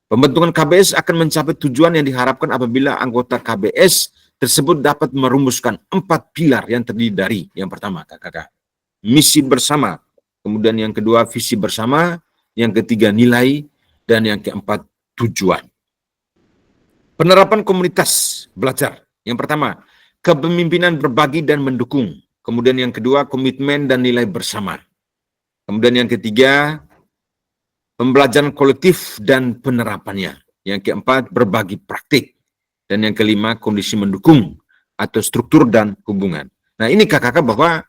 Pembentukan KBS akan mencapai tujuan yang diharapkan apabila anggota KBS tersebut dapat merumuskan 4 pilar yang terdiri dari yang pertama kakak, misi bersama, kemudian yang kedua visi bersama, yang ketiga nilai, dan yang keempat tujuan. Penerapan komunitas belajar. Yang pertama, kepemimpinan berbagi dan mendukung. Kemudian yang kedua, komitmen dan nilai bersama. Kemudian yang ketiga, pembelajaran kolektif dan penerapannya. Yang keempat, berbagi praktik. Dan yang kelima, kondisi mendukung atau struktur dan hubungan. Nah, ini kakak bahwa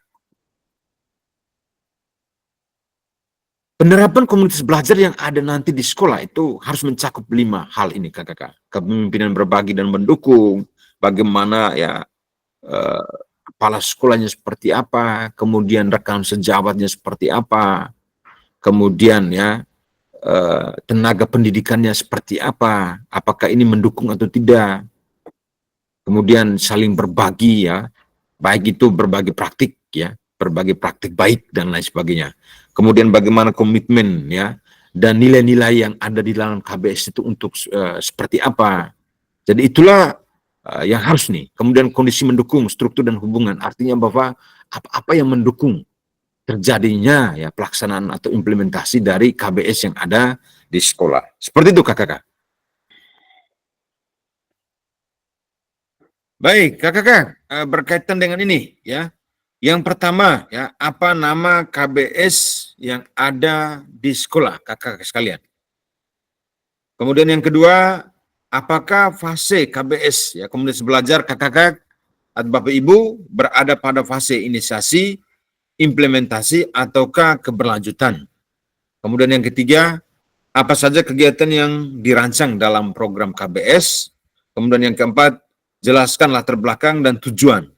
penerapan komunitas belajar yang ada nanti di sekolah itu harus mencakup 5 hal ini, kakak. Kepemimpinan berbagi dan mendukung, bagaimana ya kepala sekolahnya seperti apa, kemudian rekan sejawatnya seperti apa, kemudian ya tenaga pendidikannya seperti apa, apakah ini mendukung atau tidak, kemudian saling berbagi ya, baik itu berbagi praktik ya, berbagi praktik baik dan lain sebagainya. Kemudian bagaimana komitmen ya, dan nilai-nilai yang ada di dalam KBS itu untuk seperti apa. Jadi itulah yang harus nih. Kemudian kondisi mendukung, struktur dan hubungan, artinya bahwa apa yang mendukung terjadinya ya pelaksanaan atau implementasi dari KBS yang ada di sekolah. Seperti itu kakak. Baik, kakak, berkaitan dengan ini ya. Yang pertama ya, apa nama KBS yang ada di sekolah, kakak sekalian. Kemudian yang kedua, apakah fase KBS ya, komunitas belajar kakak atau Bapak Ibu berada pada fase inisiasi, implementasi ataukah keberlanjutan. Kemudian yang ketiga, apa saja kegiatan yang dirancang dalam program KBS. Kemudian yang keempat, jelaskan latar belakang dan tujuan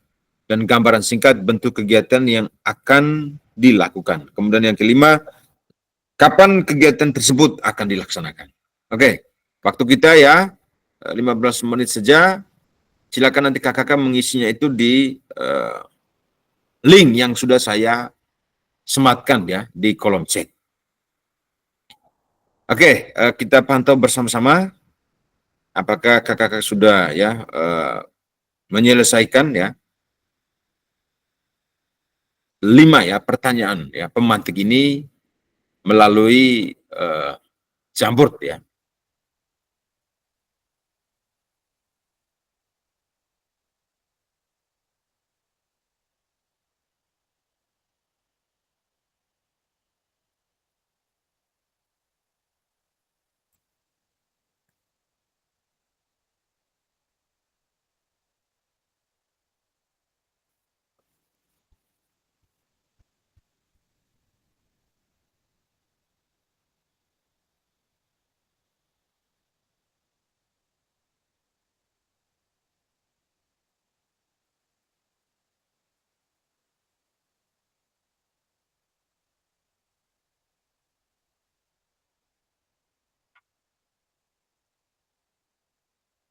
dan gambaran singkat bentuk kegiatan yang akan dilakukan. Kemudian yang kelima, kapan kegiatan tersebut akan dilaksanakan. Oke, waktu kita ya 15 menit saja. Silakan nanti kakak mengisinya itu di link yang sudah saya sematkan ya di kolom chat. Oke, kita pantau bersama-sama apakah kakak sudah ya menyelesaikan ya 5 ya pertanyaan ya pemantik ini melalui Jamboard ya.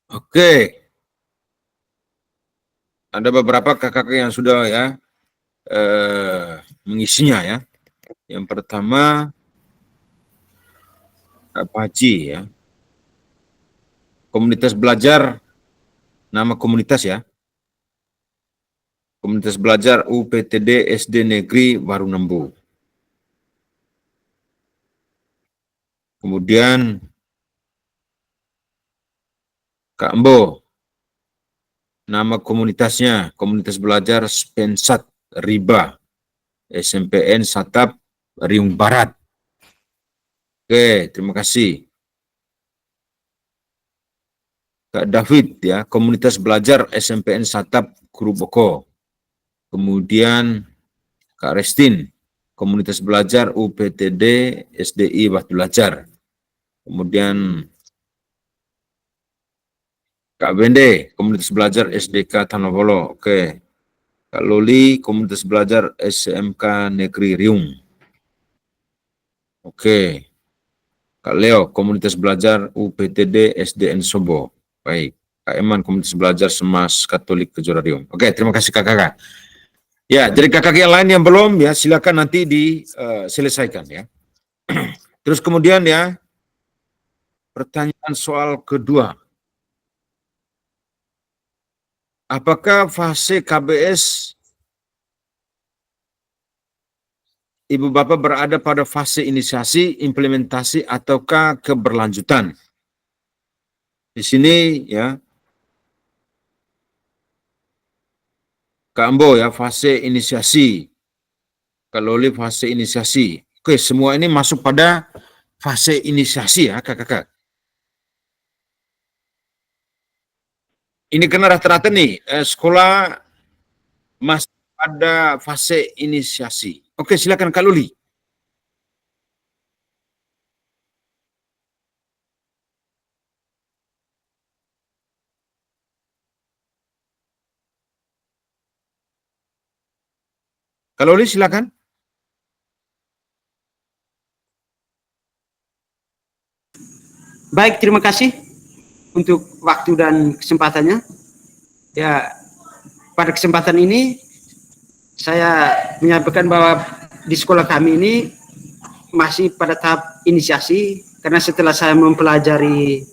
Oke, ada beberapa kakak yang sudah ya mengisinya ya. Yang pertama Pak Haji ya. Komunitas belajar, nama komunitas ya. Komunitas belajar UPTD SD Negeri Warunembu. Kemudian Kak Embo, nama komunitasnya Komunitas Belajar Spensat Riba SMPN Satap Riung Barat. Oke, terima kasih. Kak David ya, Komunitas Belajar SMPN Satap Kuruboko. Kemudian Kak Restin, Komunitas Belajar UPTD SDI Batu Belajar. Kemudian Kak Bende, Komunitas Belajar SDK Tanobolo. Oke. Kak Loli, Komunitas Belajar SMK Negeri Riung. Oke. Kak Leo, Komunitas Belajar UPTD SDN Sobo. Baik. Kak Eman, Komunitas Belajar Semas Katolik Kejora Riung. Oke, terima kasih kakak. Ya, jadi kakak yang lain yang belum ya silakan nanti diselesaikan ya. Terus kemudian ya pertanyaan soal kedua. Apakah fase KBS Ibu Bapak berada pada fase inisiasi, implementasi ataukah keberlanjutan? Di sini ya Kak Ambo ya fase inisiasi. Kak Loli fase inisiasi. Oke, semua ini masuk pada fase inisiasi ya kakak. Ini karena rata-rata nih sekolah masih pada fase inisiasi. Oke, silakan Kak Luli. Kak Luli, silakan. Baik, terima kasih untuk waktu dan kesempatannya. Ya, pada kesempatan ini saya menyampaikan bahwa di sekolah kami ini masih pada tahap inisiasi, karena setelah saya mempelajari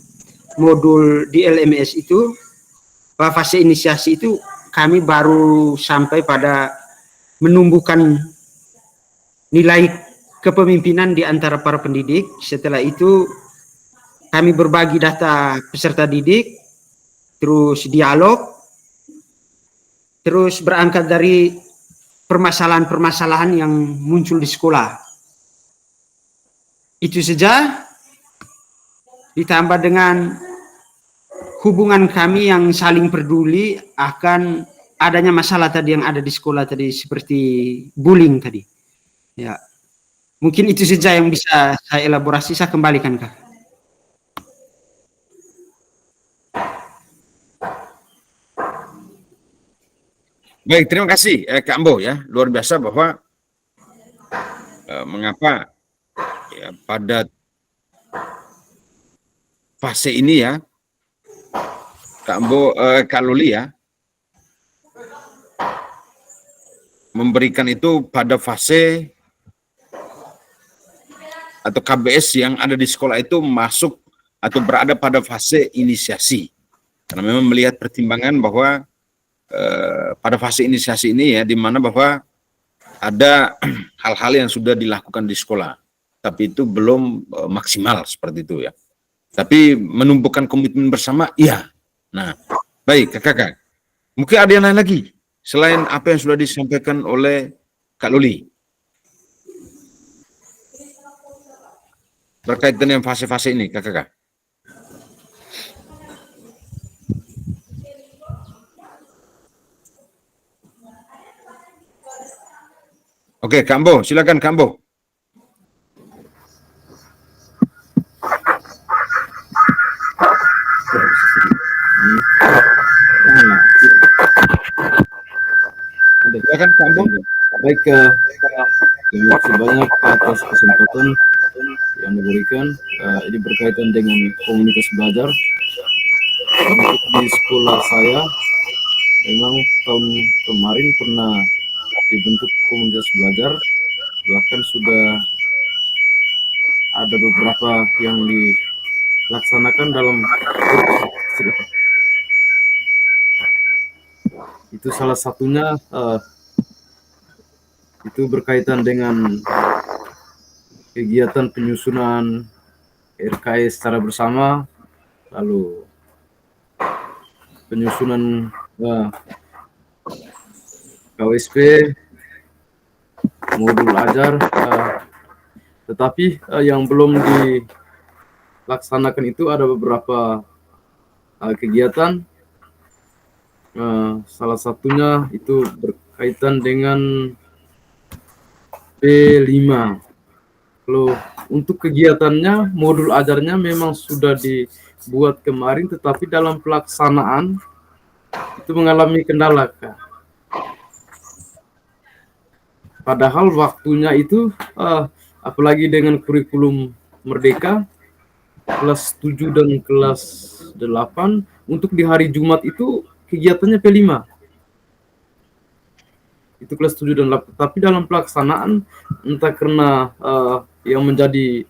modul di LMS itu, bahwa fase inisiasi itu kami baru sampai pada menumbuhkan nilai kepemimpinan di antara para pendidik. Setelah itu kami berbagi data peserta didik, terus dialog, terus berangkat dari permasalahan-permasalahan yang muncul di sekolah. Itu saja, ditambah dengan hubungan kami yang saling peduli akan adanya masalah tadi yang ada di sekolah tadi, seperti bullying tadi. Ya, mungkin itu saja yang bisa saya elaborasi. Saya kembalikan, Kak. Baik, terima kasih Kak Ambo ya. Luar biasa bahwa mengapa ya, pada fase ini ya, Kak Ambo, Kak Luli ya, memberikan itu pada fase atau KBS yang ada di sekolah itu masuk atau berada pada fase inisiasi. Karena memang melihat pertimbangan bahwa pada fase inisiasi ini ya, di mana bahwa ada hal-hal yang sudah dilakukan di sekolah, tapi itu belum maksimal seperti itu ya. Tapi menumbuhkan komitmen bersama, iya. Nah, baik kakak. Mungkin ada yang lain lagi selain apa yang sudah disampaikan oleh Kak Luli berkaitan dengan fase-fase ini, kakak. Oke, Kambo, silakan Kambo. Silakan Kambo. Baik, terima kasih banyak atas kesempatan yang diberikan. Ini berkaitan dengan komunitas belajar. Untuk di sekolah saya, memang tahun kemarin pernah dibentuk komunitas belajar, bahkan sudah ada beberapa yang dilaksanakan dalam itu salah satunya itu berkaitan dengan kegiatan penyusunan RKS secara bersama, lalu penyusunan KWSP, modul ajar, tetapi yang belum dilaksanakan itu ada beberapa kegiatan. Salah satunya itu berkaitan dengan P5. Kalau untuk kegiatannya, modul ajarnya memang sudah dibuat kemarin, tetapi dalam pelaksanaan itu mengalami kendala, Kak. Padahal waktunya itu, apalagi dengan kurikulum Merdeka, kelas 7 dan kelas 8, untuk di hari Jumat itu kegiatannya P5. Itu kelas 7 dan 8. Tapi dalam pelaksanaan, entah karena yang menjadi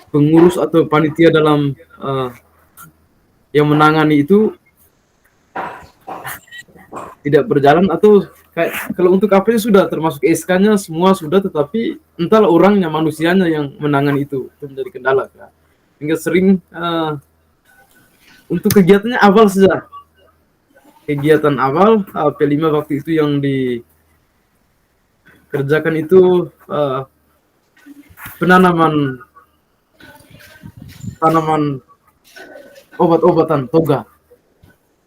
pengurus atau panitia dalam yang menangani itu tidak berjalan, atau kalau untuk KPU sudah termasuk SK-nya semua sudah, tetapi entahlah orangnya, manusianya yang menangani itu menjadi kendala, Kak. Hingga sering untuk kegiatannya awal saja, kegiatan awal P5 waktu itu yang dikerjakan itu penanaman tanaman obat-obatan toga.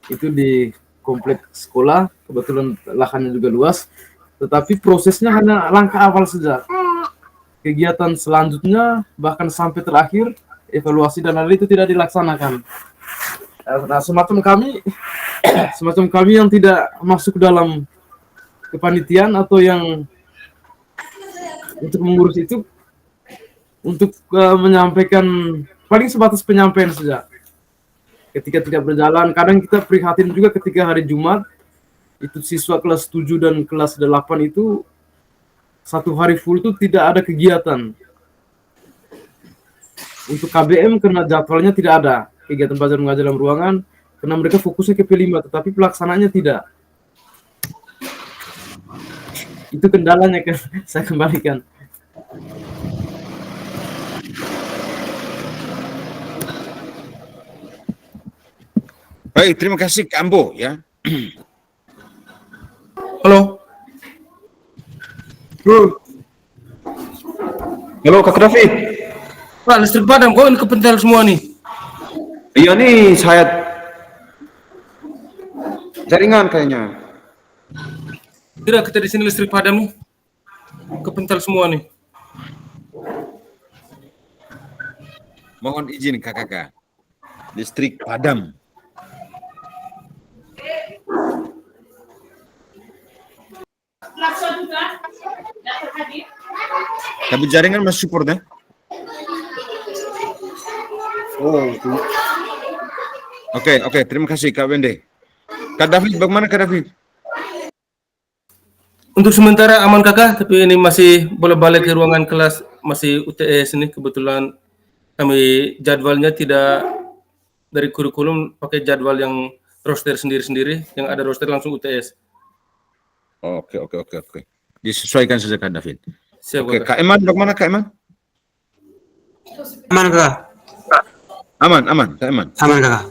itu di komplek sekolah, kebetulan lahannya juga luas, tetapi prosesnya hanya langkah awal saja. Kegiatan selanjutnya bahkan sampai terakhir evaluasi dan lain itu tidak dilaksanakan. Nah, semacam kami yang tidak masuk dalam kepanitiaan atau yang untuk mengurus itu, untuk menyampaikan paling sebatas penyampaian saja. Ketika tidak berjalan, kadang kita prihatin juga ketika hari Jumat itu siswa kelas 7 dan kelas 8 itu satu hari full itu tidak ada kegiatan. Untuk KBM karena jadwalnya tidak ada kegiatan belajar mengajar dalam ruangan, karena mereka fokusnya ke P5, tetapi pelaksananya tidak. Itu kendalanya kan, saya kembalikan. Baik, terima kasih Kak Ambo ya. Halo. Halo Kak David. Pak, listrik padam, kok ini kepentel semua nih? Iya nih, saya jaringan kayaknya. Tidak, kita di sini listrik padam nih. Kepentel semua nih. Mohon izin kakak, listrik padam. Tapi jaringan masih support ya? Oh, itu. Oke, terima kasih Kak Wende. Kak David, bagaimana Kak David? Untuk sementara aman kakak, tapi ini masih bolak-balik ke ruangan kelas, masih UTS ini. Kebetulan kami jadwalnya tidak dari kurikulum, pakai jadwal yang roster sendiri-sendiri, yang ada roster langsung UTS. Oke. Disesuaikan saja Kak David. Siap, Oke, kakak. Kak Eman, bagaimana Kak Eman? Aman kakak? Aman, Kak Eman. Aman kakak.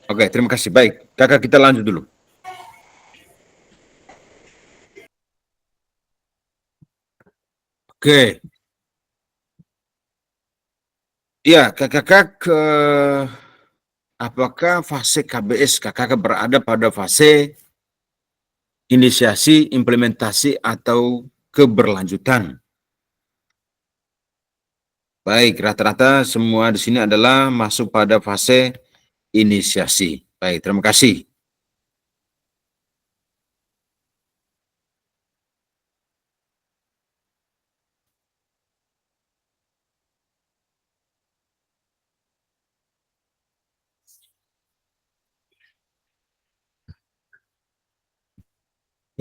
Oke, terima kasih. Baik, kakak kita lanjut dulu. Oke. Ya, kakak, apakah fase KBS kakak berada pada fase inisiasi, implementasi, atau keberlanjutan? Baik, rata-rata semua di sini adalah masuk pada fase inisiasi. Baik, terima kasih.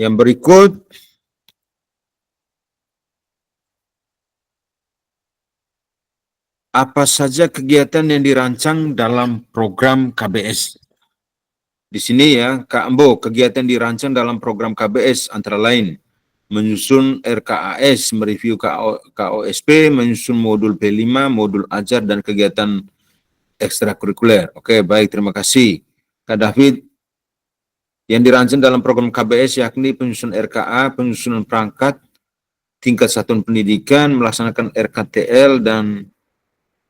Yang berikut, apa saja kegiatan yang dirancang dalam program KBS? Di sini ya, Kak Ambo, kegiatan dirancang dalam program KBS antara lain menyusun RKAS, mereview KOSP, menyusun modul P5, modul ajar, dan kegiatan ekstrakurikuler. Oke, baik, terima kasih. Kak David, yang dirancang dalam program KBS yakni penyusunan RKA, penyusunan perangkat, tingkat satuan pendidikan, melaksanakan RKTL, dan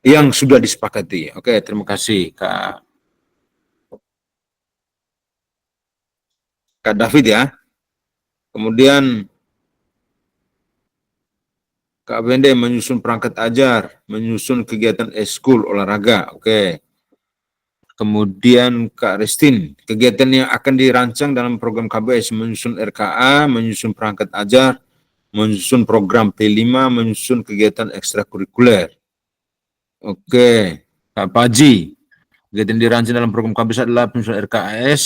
yang sudah disepakati. Oke, terima kasih Kak David ya. Kemudian Kak Bende menyusun perangkat ajar, menyusun kegiatan eskul olahraga. Oke. Kemudian Kak Restin, kegiatan yang akan dirancang dalam program KBS menyusun RKA, menyusun perangkat ajar, menyusun program P5, menyusun kegiatan ekstrakurikuler. Oke. Kak Paji, kegiatan dirancang dalam program KBS adalah penyusun RKAS,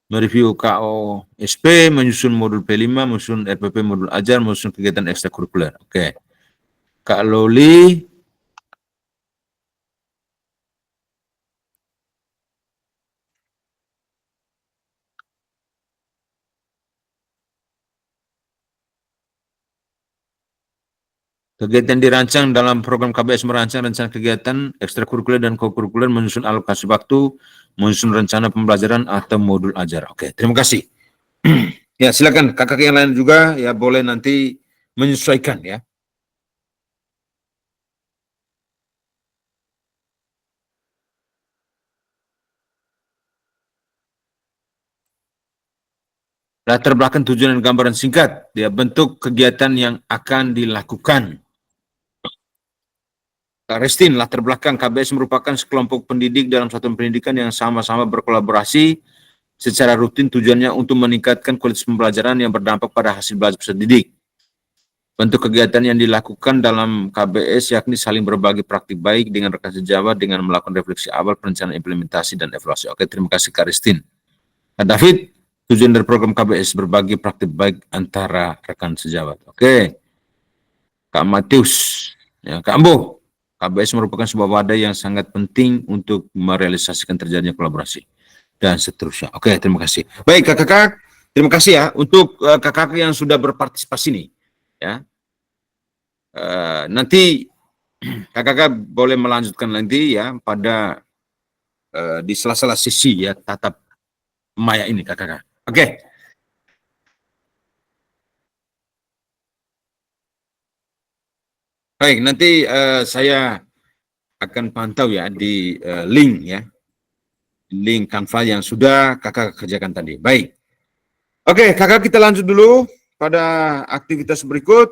mereview KOSP, menyusun modul P5, menyusun RPP modul ajar, menyusun kegiatan ekstrakurikuler. Oke. Kak Loli, kegiatan dirancang dalam program KBS merancang rencana kegiatan ekstrakurikuler dan kokurikuler, menyusun alokasi waktu, menyusun rencana pembelajaran atau modul ajar. Oke, terima kasih. Ya, silakan kakak yang lain juga ya boleh nanti menyesuaikan ya. Latar belakang, tujuan, dan gambaran singkat. Ya, bentuk kegiatan yang akan dilakukan. Kak Restin, latar belakang KBS merupakan sekelompok pendidik dalam satuan pendidikan yang sama-sama berkolaborasi secara rutin, tujuannya untuk meningkatkan kualitas pembelajaran yang berdampak pada hasil belajar peserta didik. Bentuk kegiatan yang dilakukan dalam KBS yakni saling berbagi praktik baik dengan rekan sejawat dengan melakukan refleksi awal, perencanaan, implementasi, dan evaluasi. Oke, terima kasih Kak Restin. Kak David, tujuan dari program KBS berbagi praktik baik antara rekan sejawat. Oke. Kak Matius, ya, Kak Ambo, KBS merupakan sebuah wadah yang sangat penting untuk merealisasikan terjadinya kolaborasi dan seterusnya. Oke, terima kasih. Baik, kakak-kakak, terima kasih ya untuk kakak-kakak yang sudah berpartisipasi nih. Ya, nanti kakak-kakak boleh melanjutkan nanti ya pada di sela-sela sesi ya tatap maya ini kakak-kakak. Oke. Baik, nanti saya akan pantau ya di link ya. Link Canva yang sudah kakak kerjakan tadi. Baik. Oke, kakak kita lanjut dulu pada aktivitas berikut.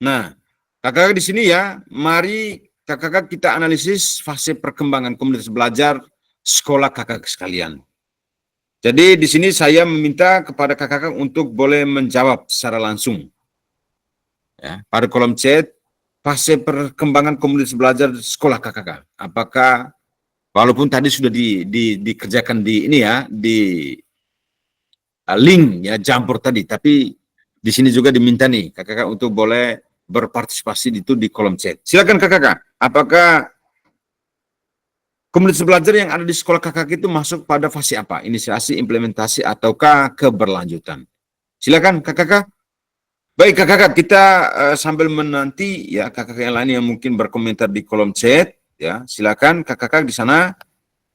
Nah, kakak di sini ya, mari kakak kita analisis fase perkembangan komunitas belajar sekolah kakak sekalian. Jadi di sini saya meminta kepada kakak untuk boleh menjawab secara langsung. Ya, pada kolom chat, fase perkembangan komunitas belajar sekolah kakak. Apakah walaupun tadi sudah dikerjakan di ini ya, di link ya Jamboard tadi, tapi di sini juga diminta nih kakak untuk boleh berpartisipasi itu di kolom chat. Silakan kakak, apakah komunitas belajar yang ada di sekolah kakak itu masuk pada fase apa? Inisiasi, implementasi, ataukah keberlanjutan? Silakan kakak. Baik kakak, kita sambil menanti ya kakak yang lain yang mungkin berkomentar di kolom chat ya. Silakan kakak di sana,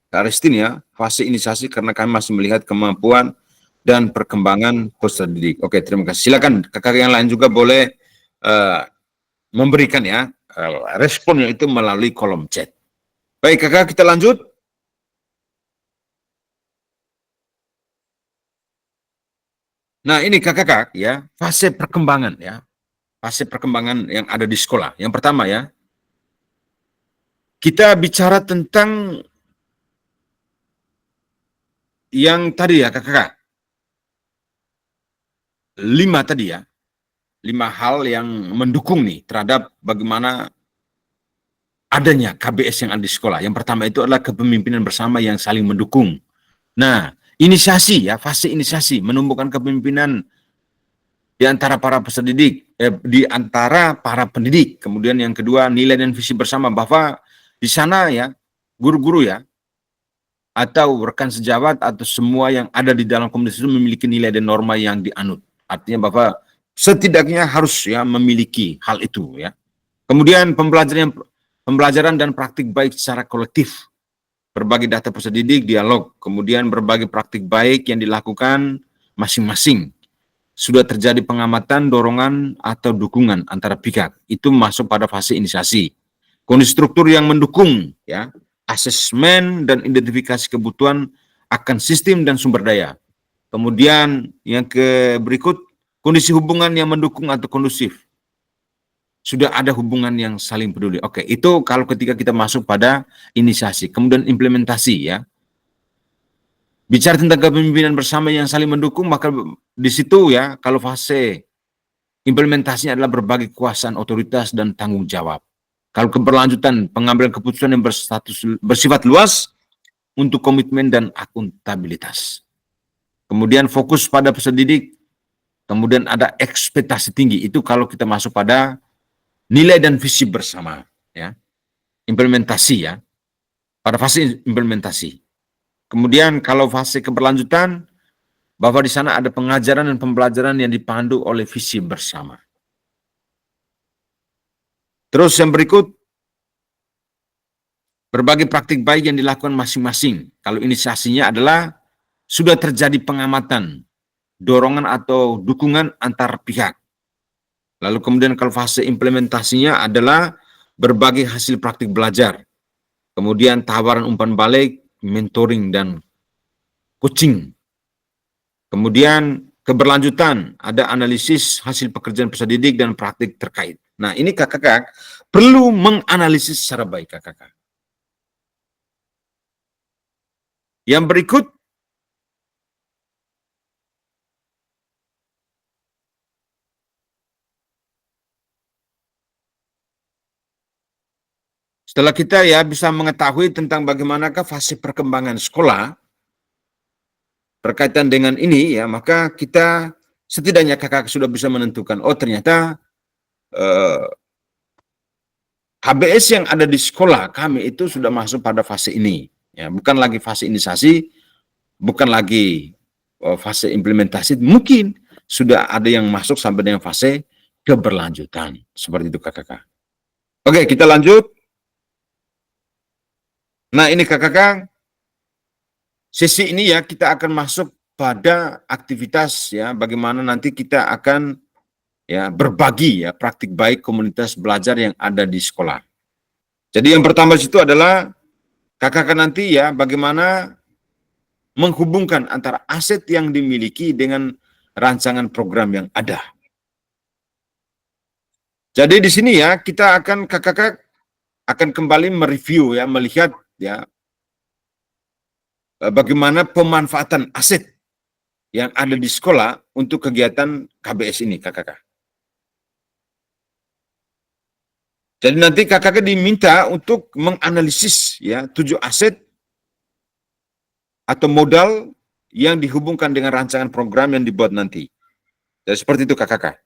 Kak Restin ya, fase inisiasi karena kami masih melihat kemampuan dan perkembangan peserta didik. Oke, terima kasih. Silakan kakak yang lain juga boleh memberikan ya responnya itu melalui kolom chat. Baik kakak, kita lanjut. Nah ini kakak ya, fase perkembangan ya, fase perkembangan yang ada di sekolah. Yang pertama ya, kita bicara tentang yang tadi ya kakak, 5 tadi ya, 5 hal yang mendukung nih terhadap bagaimana adanya KBS yang ada di sekolah. Yang pertama itu adalah kepemimpinan bersama yang saling mendukung. Nah, inisiasi ya, fase inisiasi menumbuhkan kepemimpinan di antara para peserta didik, di antara para pendidik. Kemudian yang kedua, nilai dan visi bersama, bahwa di sana ya, guru-guru ya, atau rekan sejawat atau semua yang ada di dalam komunitas itu memiliki nilai dan norma yang dianut. Artinya bahwa setidaknya harus ya memiliki hal itu ya. Kemudian pembelajaran dan praktik baik secara kolektif. Berbagi data peserta didik, dialog, kemudian berbagi praktik baik yang dilakukan masing-masing. Sudah terjadi pengamatan, dorongan, atau dukungan antara pihak. Itu masuk pada fase inisiasi. Kondisi struktur yang mendukung, ya, asesmen dan identifikasi kebutuhan akan sistem dan sumber daya. Kemudian yang berikut, kondisi hubungan yang mendukung atau kondusif. Sudah ada hubungan yang saling peduli. Oke, itu kalau ketika kita masuk pada inisiasi. Kemudian implementasi ya. Bicara tentang kepemimpinan bersama yang saling mendukung, maka di situ ya, kalau fase implementasinya adalah berbagi kekuasaan, otoritas, dan tanggung jawab. Kalau keberlanjutan, pengambilan keputusan yang bersifat luas untuk komitmen dan akuntabilitas. Kemudian fokus pada peserta didik, kemudian ada ekspektasi tinggi. Itu kalau kita masuk pada nilai dan visi bersama, ya, implementasi ya, pada fase implementasi. Kemudian kalau fase keberlanjutan, bahwa di sana ada pengajaran dan pembelajaran yang dipandu oleh visi bersama. Terus yang berikut, berbagai praktik baik yang dilakukan masing-masing. Kalau inisiasinya adalah sudah terjadi pengamatan, dorongan atau dukungan antar pihak. Lalu kemudian kalau fase implementasinya adalah berbagi hasil praktik belajar. Kemudian tawaran umpan balik, mentoring dan coaching. Kemudian keberlanjutan, ada analisis hasil pekerjaan peserta didik dan praktik terkait. Nah, ini kakak-kakak perlu menganalisis secara baik kakak-kakak. Yang berikut, setelah kita ya bisa mengetahui tentang bagaimanakah fase perkembangan sekolah berkaitan dengan ini ya, maka kita setidaknya kakak sudah bisa menentukan, oh ternyata HBS yang ada di sekolah kami itu sudah masuk pada fase ini. Ya, bukan lagi fase inisiasi, bukan lagi fase implementasi, mungkin sudah ada yang masuk sampai dengan fase keberlanjutan. Seperti itu kakak-kakak. Oke, kita lanjut. Nah, ini kakak-kakak, sesi ini ya kita akan masuk pada aktivitas ya, bagaimana nanti kita akan ya berbagi ya praktik baik komunitas belajar yang ada di sekolah. Jadi yang pertama itu adalah kakak-kakak nanti ya bagaimana menghubungkan antara aset yang dimiliki dengan rancangan program yang ada. Jadi di sini ya kita akan kakak-kakak akan kembali mereview ya, melihat ya bagaimana pemanfaatan aset yang ada di sekolah untuk kegiatan KBS ini kakak-kakak. Jadi nanti kakak diminta untuk menganalisis ya 7 aset atau modal yang dihubungkan dengan rancangan program yang dibuat nanti. Jadi seperti itu kakak.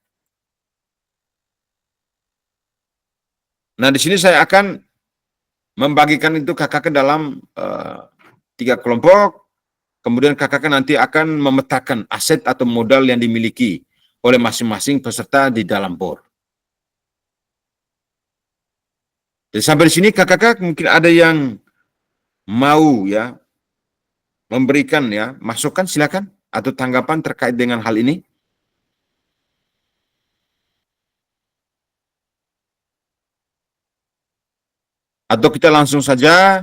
Nah di sini saya akan membagikan itu kakak dalam 3 kelompok. Kemudian kakak nanti akan memetakan aset atau modal yang dimiliki oleh masing-masing peserta di dalam board. Jadi sampai di sini kakak mungkin ada yang mau ya memberikan ya masukan, silakan, atau tanggapan terkait dengan hal ini. Atau kita langsung saja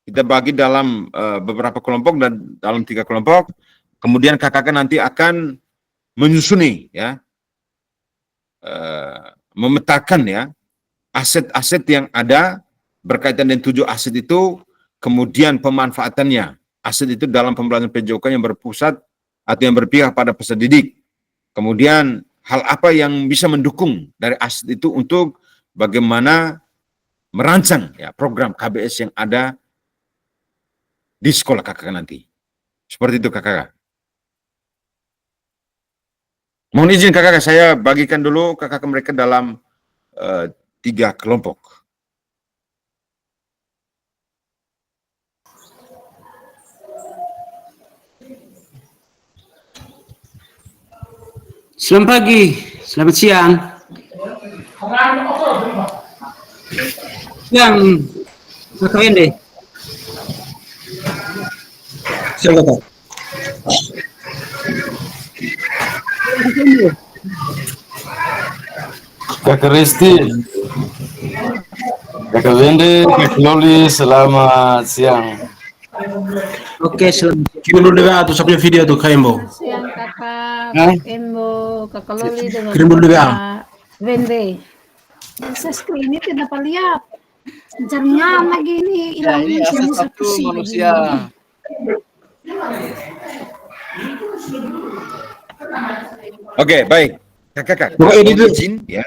kita bagi dalam beberapa kelompok dan dalam 3 kelompok. Kemudian kakak nanti akan menyusuni ya, memetakan ya aset-aset yang ada berkaitan dengan 7 aset itu, kemudian pemanfaatannya. Aset itu dalam pembelajaran PJOK yang berpusat atau yang berpihak pada peserta didik. Kemudian hal apa yang bisa mendukung dari aset itu untuk bagaimana merancang ya program KBS yang ada di sekolah kakak nanti. Seperti itu kakak. Mohon izin kakak, saya bagikan dulu kakak mereka dalam 3 kelompok. Selamat pagi, selamat siang. Siang, Kakak Wende. Siang, Kakak. Kakak Resti, Kakak Wende, Kakak Loli, selamat siang. Oke, selamat. Kirim dulu dengan atau punya video tuh Kak Embo. Siang kakak, Hah? Embo, kakak Loli dengan Kirim dulu kakak Wende. Saya screen ini tidak lihat. Jangan lagi ini Ya, ilangin ini aset satu manusia. Oke, baik. Kakak, Ini mohon dulu. izin ya.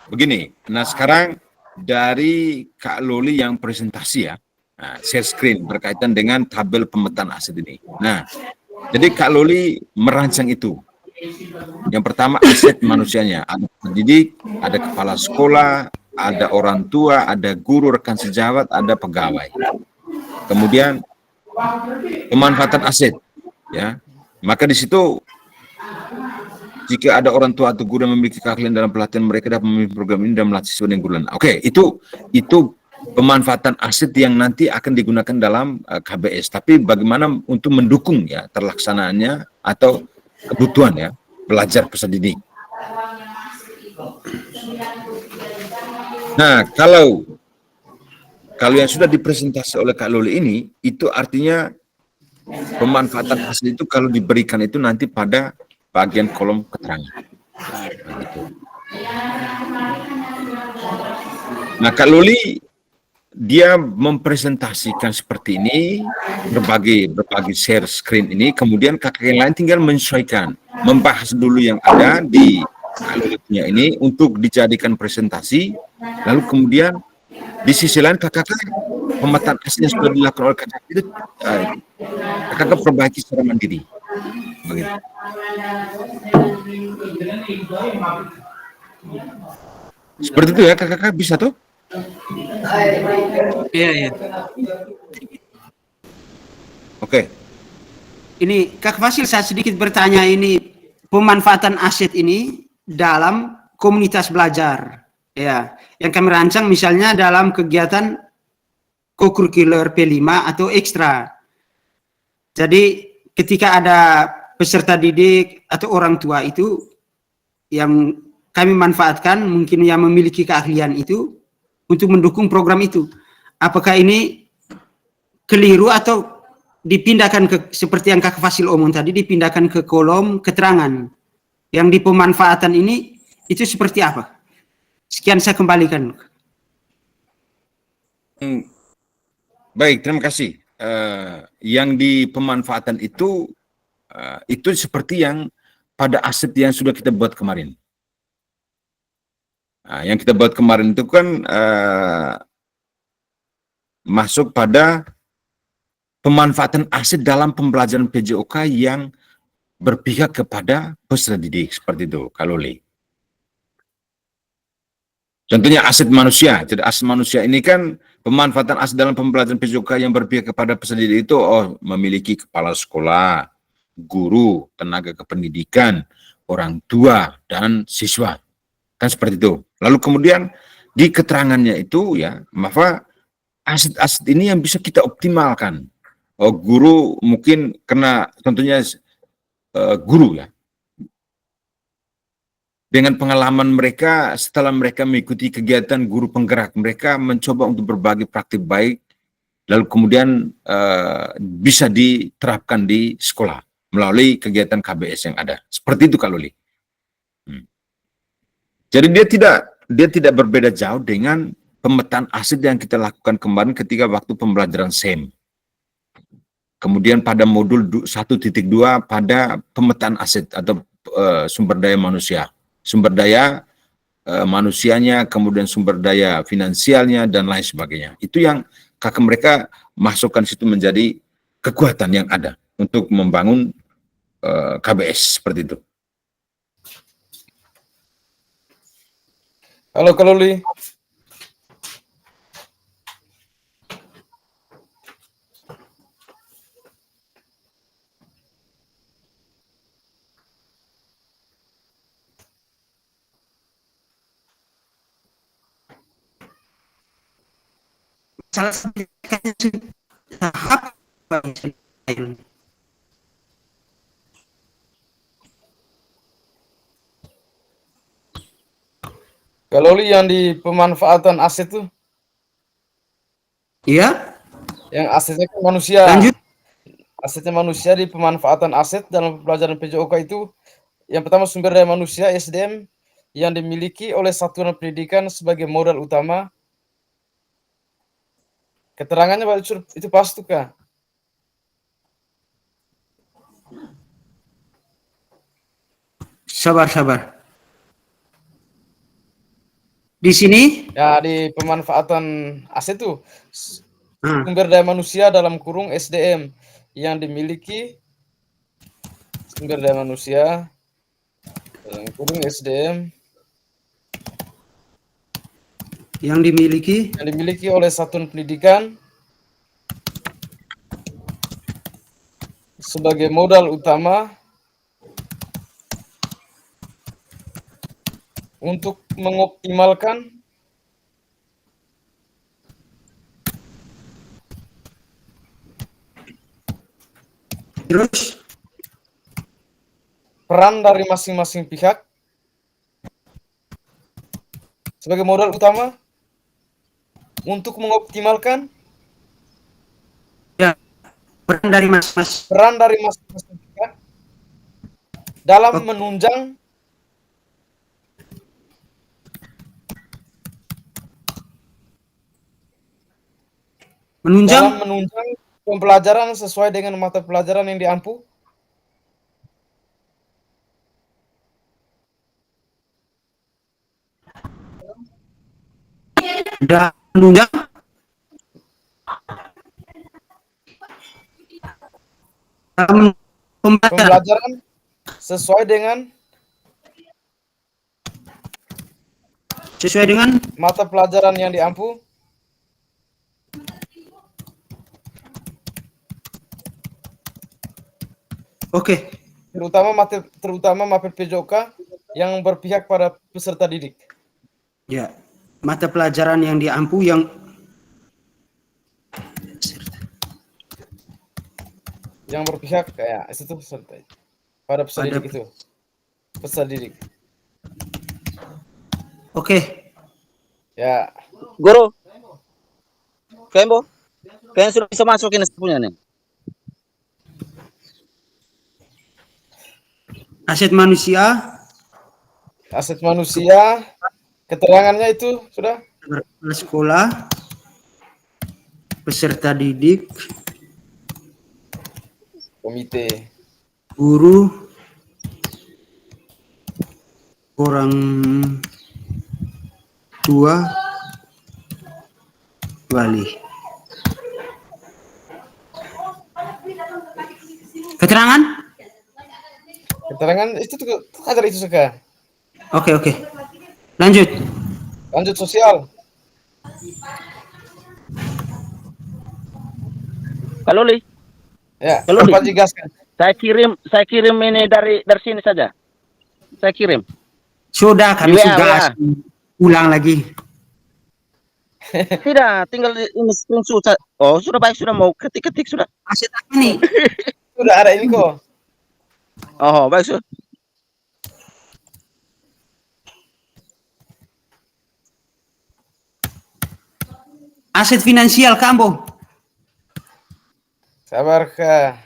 Begini, nah sekarang dari Kak Loli yang presentasi ya, nah, share screen berkaitan dengan tabel pemetaan aset ini. Nah, jadi Kak Loli merancang itu. Yang pertama aset manusianya, ada pendidik, ada kepala sekolah, ada orang tua, ada guru, rekan sejawat, ada pegawai. Kemudian pemanfaatan aset, ya. Maka di situ jika ada orang tua atau guru yang memiliki keahlian dalam pelatihan, mereka dapat memimpin program ini dan melatih siswa dengan guru lain. Oke, itu pemanfaatan aset yang nanti akan digunakan dalam KBS. Tapi bagaimana untuk mendukung ya terlaksanaannya atau kebutuhan ya belajar peserta didik. Nah, kalau Kalau yang sudah dipresentasi oleh Kak Loli ini, itu artinya pemanfaatan hasil itu kalau diberikan itu nanti pada bagian kolom keterangan. Nah, gitu. Nah, Kak Loli dia mempresentasikan seperti ini, berbagai share screen ini, kemudian kakak yang lain tinggal menyesuaikan, membahas dulu yang ada di Kak Loli punya ini untuk dijadikan presentasi, lalu kemudian di sisi lain kakak pemetaan hasil yang sudah dilakukan oleh kakak itu kakak perbaiki secara mandiri. Begitu. Seperti itu ya kakak bisa tuh? Iya, iya. Oke. Ini Kak Fasil, saya sedikit bertanya, ini pemanfaatan aset ini dalam komunitas belajar, ya, yang kami rancang misalnya dalam kegiatan co-curricular P5 atau ekstra. Jadi ketika ada peserta didik atau orang tua itu yang kami manfaatkan, mungkin yang memiliki keahlian itu untuk mendukung program itu. Apakah ini keliru atau dipindahkan ke, seperti yang Kak Fasil omong tadi, dipindahkan ke kolom keterangan? Yang di pemanfaatan ini itu seperti apa? Sekian, saya kembalikan. Baik, terima kasih. Yang di pemanfaatan itu seperti yang pada aset yang sudah kita buat kemarin. Yang kita buat kemarin itu kan masuk pada pemanfaatan aset dalam pembelajaran PJOK yang berpihak kepada peserta didik, seperti itu, Kak Loli. Contohnya aset manusia. Jadi aset manusia ini kan pemanfaatan aset dalam pembelajaran PJOK yang berpihak kepada peserta didik itu memiliki kepala sekolah, guru, tenaga kependidikan, orang tua, dan siswa. Kan seperti itu. Lalu kemudian di keterangannya itu ya, maka aset-aset ini yang bisa kita optimalkan. Guru mungkin kena contohnya guru ya. Dengan pengalaman mereka setelah mereka mengikuti kegiatan guru penggerak, mereka mencoba untuk berbagi praktik baik, lalu kemudian bisa diterapkan di sekolah melalui kegiatan KBS yang ada. Seperti itu Kak Loli. Jadi dia tidak berbeda jauh dengan pemetaan aset yang kita lakukan kemarin ketika waktu pembelajaran SEM. Kemudian pada modul 1.2 pada pemetaan aset atau sumber daya manusia. Sumber daya manusianya, kemudian sumber daya finansialnya, dan lain sebagainya. Itu yang kakak mereka masukkan situ menjadi kekuatan yang ada untuk membangun KBS, seperti itu. Halo Kak Loli. Salah satu tahap Kak Loli, yang di pemanfaatan aset tuh, iya, yang asetnya kan manusia. lanjut. Asetnya manusia di pemanfaatan aset dalam pelajaran PJOK itu, yang pertama sumber daya manusia SDM yang dimiliki oleh satuan pendidikan sebagai modal utama. Keterangannya itu pas tuh Kak. Sabar. Di sini Ya, di pemanfaatan aset tuh sumber daya manusia dalam kurung SDM yang dimiliki sumber daya manusia dalam kurung SDM yang dimiliki oleh satuan pendidikan sebagai modal utama untuk mengoptimalkan terus peran dari masing-masing pihak sebagai modal utama untuk mengoptimalkan Ya, peran dari mas-mas. peran dari masing-masing pihak dalam menunjang Menunjang pembelajaran sesuai dengan mata pelajaran yang diampu. dan menunjang dalam pembelajaran Pembelajaran sesuai dengan mata pelajaran yang diampu. Oke. Terutama mapel PJOK yang berpihak pada peserta didik. Ya, mata pelajaran yang diampu yang berpihak kayak itu peserta pada peserta didik itu. Peserta didik. Oke. Ya. Guru, Kembo, kayaknya sudah bisa masukin punya nih. Aset manusia, keterangannya itu sudah. Sekolah, peserta didik, komite, guru, orang tua, wali. Keterangan itu tuh kadar itu suka. Oke. Lanjut sosial. Kaloli. Ya, Kaloli. Pak jelaskan. Saya kirim ini dari sini saja. Saya kirim. Sudah, kami sudah ulang lagi. Tidak, tinggal ini screenshot. Oh, sudah baik, sudah mau ketik sudah. Aset apa nih? Sudah ada ini kok. Oh, baik sudah. Aset finansial Kambo. Sabar kah?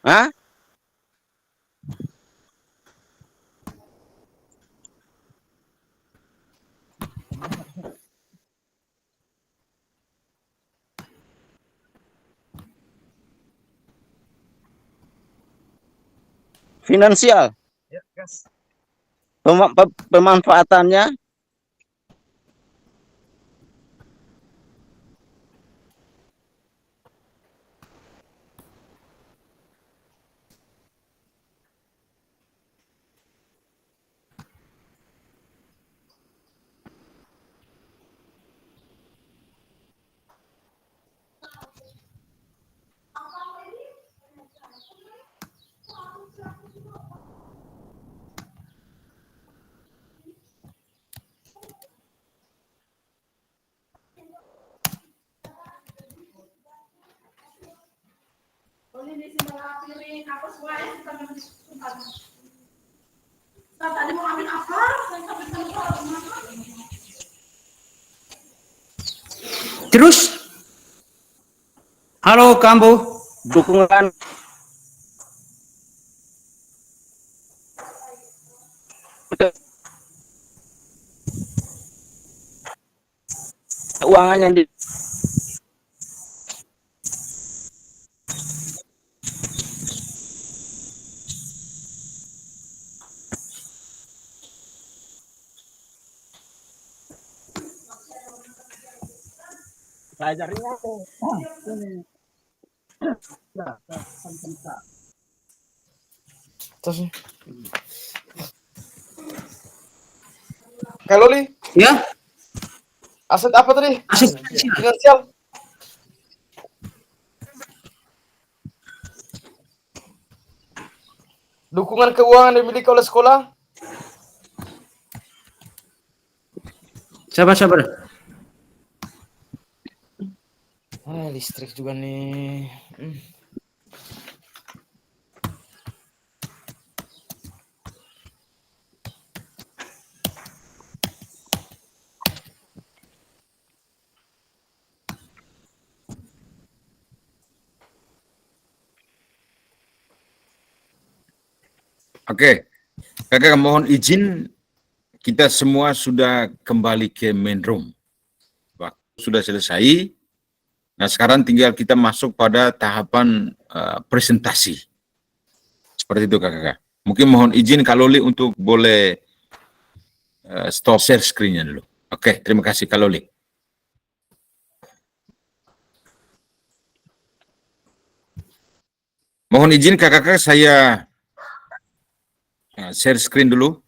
Hah? Finansial. Pemanfaatannya Terus, halo Kambo. dukungan keuangan yang belajarnya Terus. Kalau Li, Ya, aset apa tadi? aset Finansial. Dukungan keuangan dimiliki oleh sekolah. Sabar. Listrik juga nih. Oke, kakak mohon izin, kita semua sudah kembali ke main room. Waktu sudah selesai. Nah, sekarang tinggal kita masuk pada tahapan presentasi. Seperti itu kakak. Mungkin mohon izin Kak Loli untuk boleh stop share screen-nya dulu. Oke, terima kasih Kak Loli. Mohon izin kakak saya share screen dulu.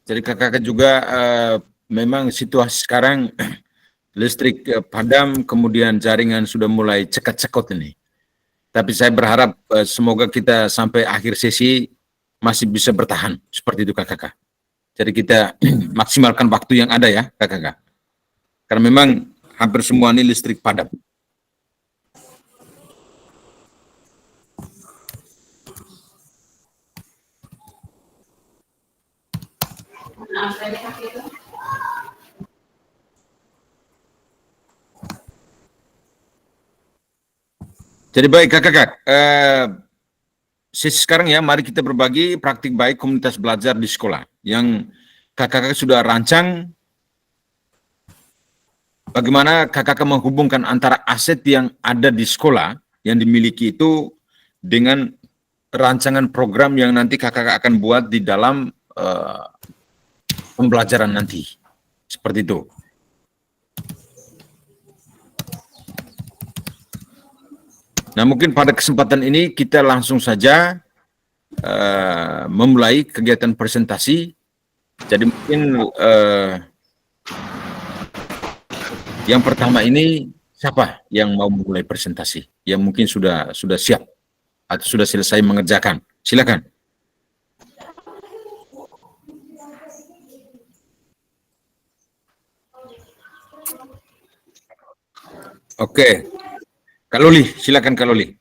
Jadi kakak juga memang situasi sekarang listrik padam, kemudian jaringan sudah mulai cekot-cekot ini. Tapi saya berharap semoga kita sampai akhir sesi masih bisa bertahan. Seperti itu kakak. Jadi kita maksimalkan waktu yang ada ya kakak. Karena memang hampir semua ini listrik padam. Jadi baik kakak, sesi sekarang ya, mari kita berbagi praktik baik komunitas belajar di sekolah. Yang kakak sudah rancang bagaimana kakak menghubungkan antara aset yang ada di sekolah, yang dimiliki itu dengan rancangan program yang nanti kakak akan buat di dalam pembelajaran nanti. Seperti itu. Nah, mungkin pada kesempatan ini kita langsung saja memulai kegiatan presentasi. Jadi mungkin yang pertama ini siapa yang mau memulai presentasi? Yang mungkin sudah siap atau sudah selesai mengerjakan. Silakan. Oke. Kak Loli, silakan Kak Loli.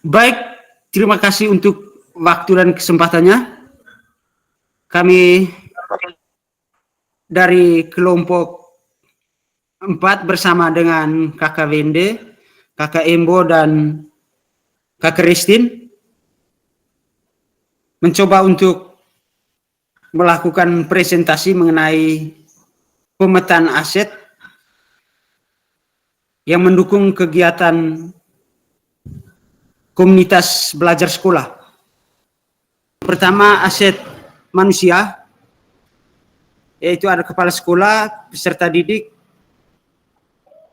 Baik, terima kasih untuk waktu dan kesempatannya. Kami dari kelompok 4 bersama dengan Kakak Wende, Kakak Embo, dan Kakak Ristin mencoba untuk melakukan presentasi mengenai pemetaan aset yang mendukung kegiatan komunitas belajar sekolah. Pertama, aset manusia, yaitu ada kepala sekolah, peserta didik,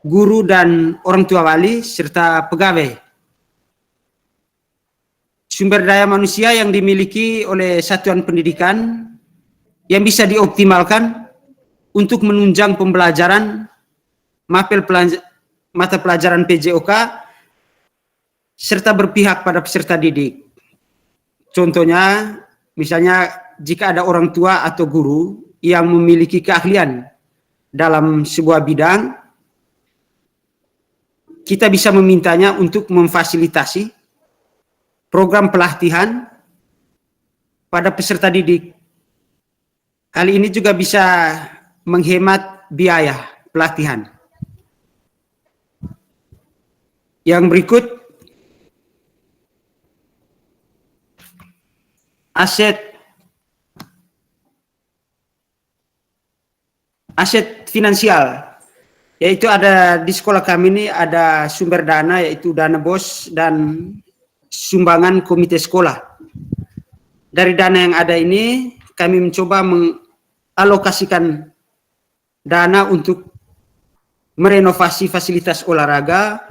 guru dan orang tua wali, serta pegawai. Sumber daya manusia yang dimiliki oleh satuan pendidikan yang bisa dioptimalkan untuk menunjang pembelajaran mata pelajaran PJOK serta berpihak pada peserta didik. Contohnya, misalnya jika ada orang tua atau guru yang memiliki keahlian dalam sebuah bidang, kita bisa memintanya untuk memfasilitasi program pelatihan pada peserta didik. Hal ini juga bisa menghemat biaya pelatihan. Yang berikut, aset finansial, yaitu ada di sekolah kami ini ada sumber dana, yaitu dana BOS dan sumbangan komite sekolah. dari dana yang ada ini kami mencoba mengalokasikan dana untuk merenovasi fasilitas olahraga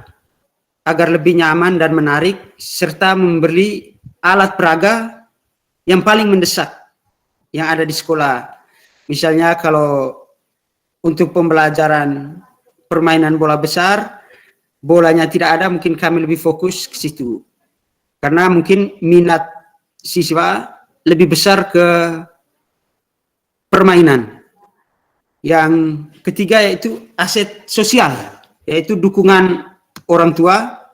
agar lebih nyaman dan menarik, serta membeli alat peraga yang paling mendesak yang ada di sekolah. Misalnya kalau untuk pembelajaran permainan bola besar, bolanya tidak ada, mungkin kami lebih fokus ke situ. Karena mungkin minat siswa lebih besar ke permainan. Yang ketiga yaitu aset sosial, yaitu dukungan orang tua,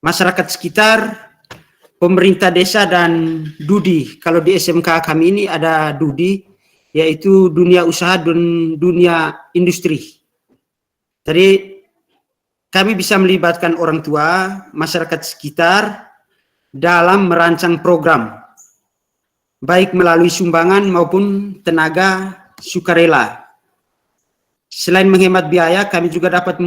masyarakat sekitar, pemerintah desa, dan DUDI. Kalau di SMK kami ini ada DUDI, yaitu dunia usaha dan dunia industri. Jadi kami bisa melibatkan orang tua, masyarakat sekitar dalam merancang program, baik melalui sumbangan maupun tenaga sukarela. Selain menghemat biaya, kami juga dapat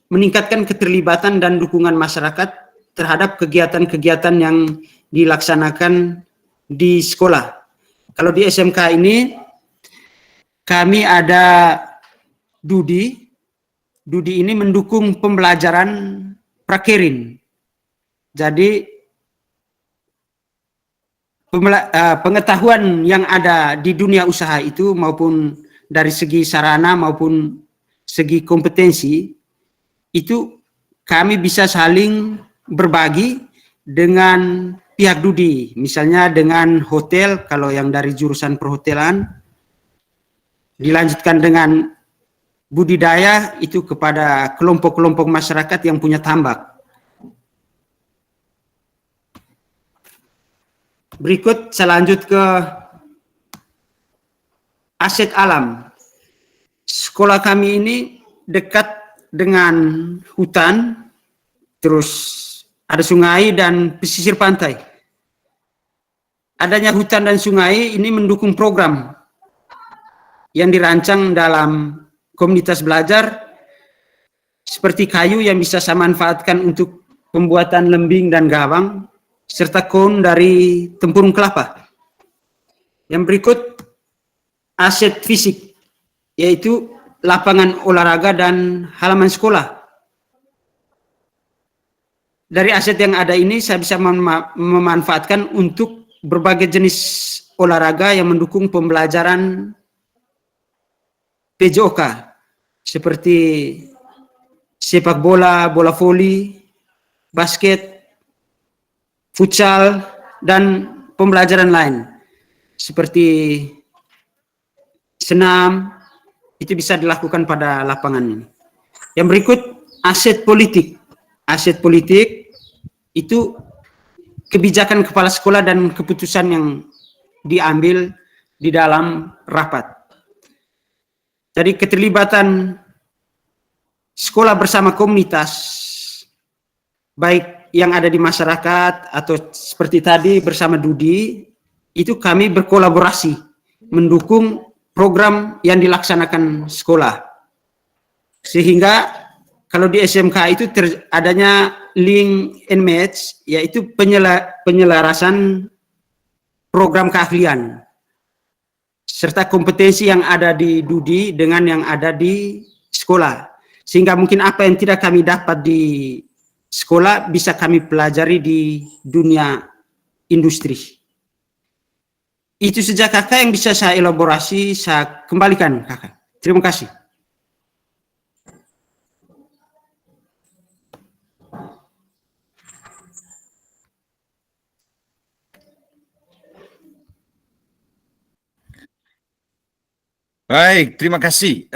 meningkatkan keterlibatan dan dukungan masyarakat terhadap kegiatan-kegiatan yang dilaksanakan di sekolah. Kalau di SMK ini, kami ada DUDI. DUDI ini mendukung pembelajaran prakerin. Jadi, pengetahuan yang ada di dunia usaha itu maupun dari segi sarana maupun segi kompetensi itu kami bisa saling berbagi dengan pihak DUDI, misalnya dengan hotel kalau yang dari jurusan perhotelan, dilanjutkan dengan budidaya itu kepada kelompok-kelompok masyarakat yang punya tambak. Berikut saya lanjut ke aset alam. Sekolah kami ini dekat dengan hutan, terus ada sungai dan pesisir pantai. Adanya hutan dan sungai ini mendukung program yang dirancang dalam komunitas belajar seperti kayu yang bisa saya manfaatkan untuk pembuatan lembing dan gawang, serta kon dari tempurung kelapa. Yang berikut aset fisik, yaitu lapangan olahraga dan halaman sekolah. Dari aset yang ada ini saya bisa memanfaatkan untuk berbagai jenis olahraga yang mendukung pembelajaran PJOK seperti sepak bola, bola voli, basket, futsal, dan pembelajaran lain seperti senam, itu bisa dilakukan pada lapangan ini. Yang berikut aset politik. Aset politik itu kebijakan kepala sekolah dan keputusan yang diambil di dalam rapat. Jadi keterlibatan sekolah bersama komunitas, baik yang ada di masyarakat atau seperti tadi bersama DUDI, itu kami berkolaborasi mendukung program yang dilaksanakan sekolah. Sehingga kalau di SMK itu adanya link and match, yaitu penyelarasan program keahlian serta kompetensi yang ada di DUDI dengan yang ada di sekolah. Sehingga mungkin apa yang tidak kami dapat di sekolah bisa kami pelajari di dunia industri. Itu saja kakak yang bisa saya elaborasi, saya kembalikan kakak. Terima kasih. Baik, terima kasih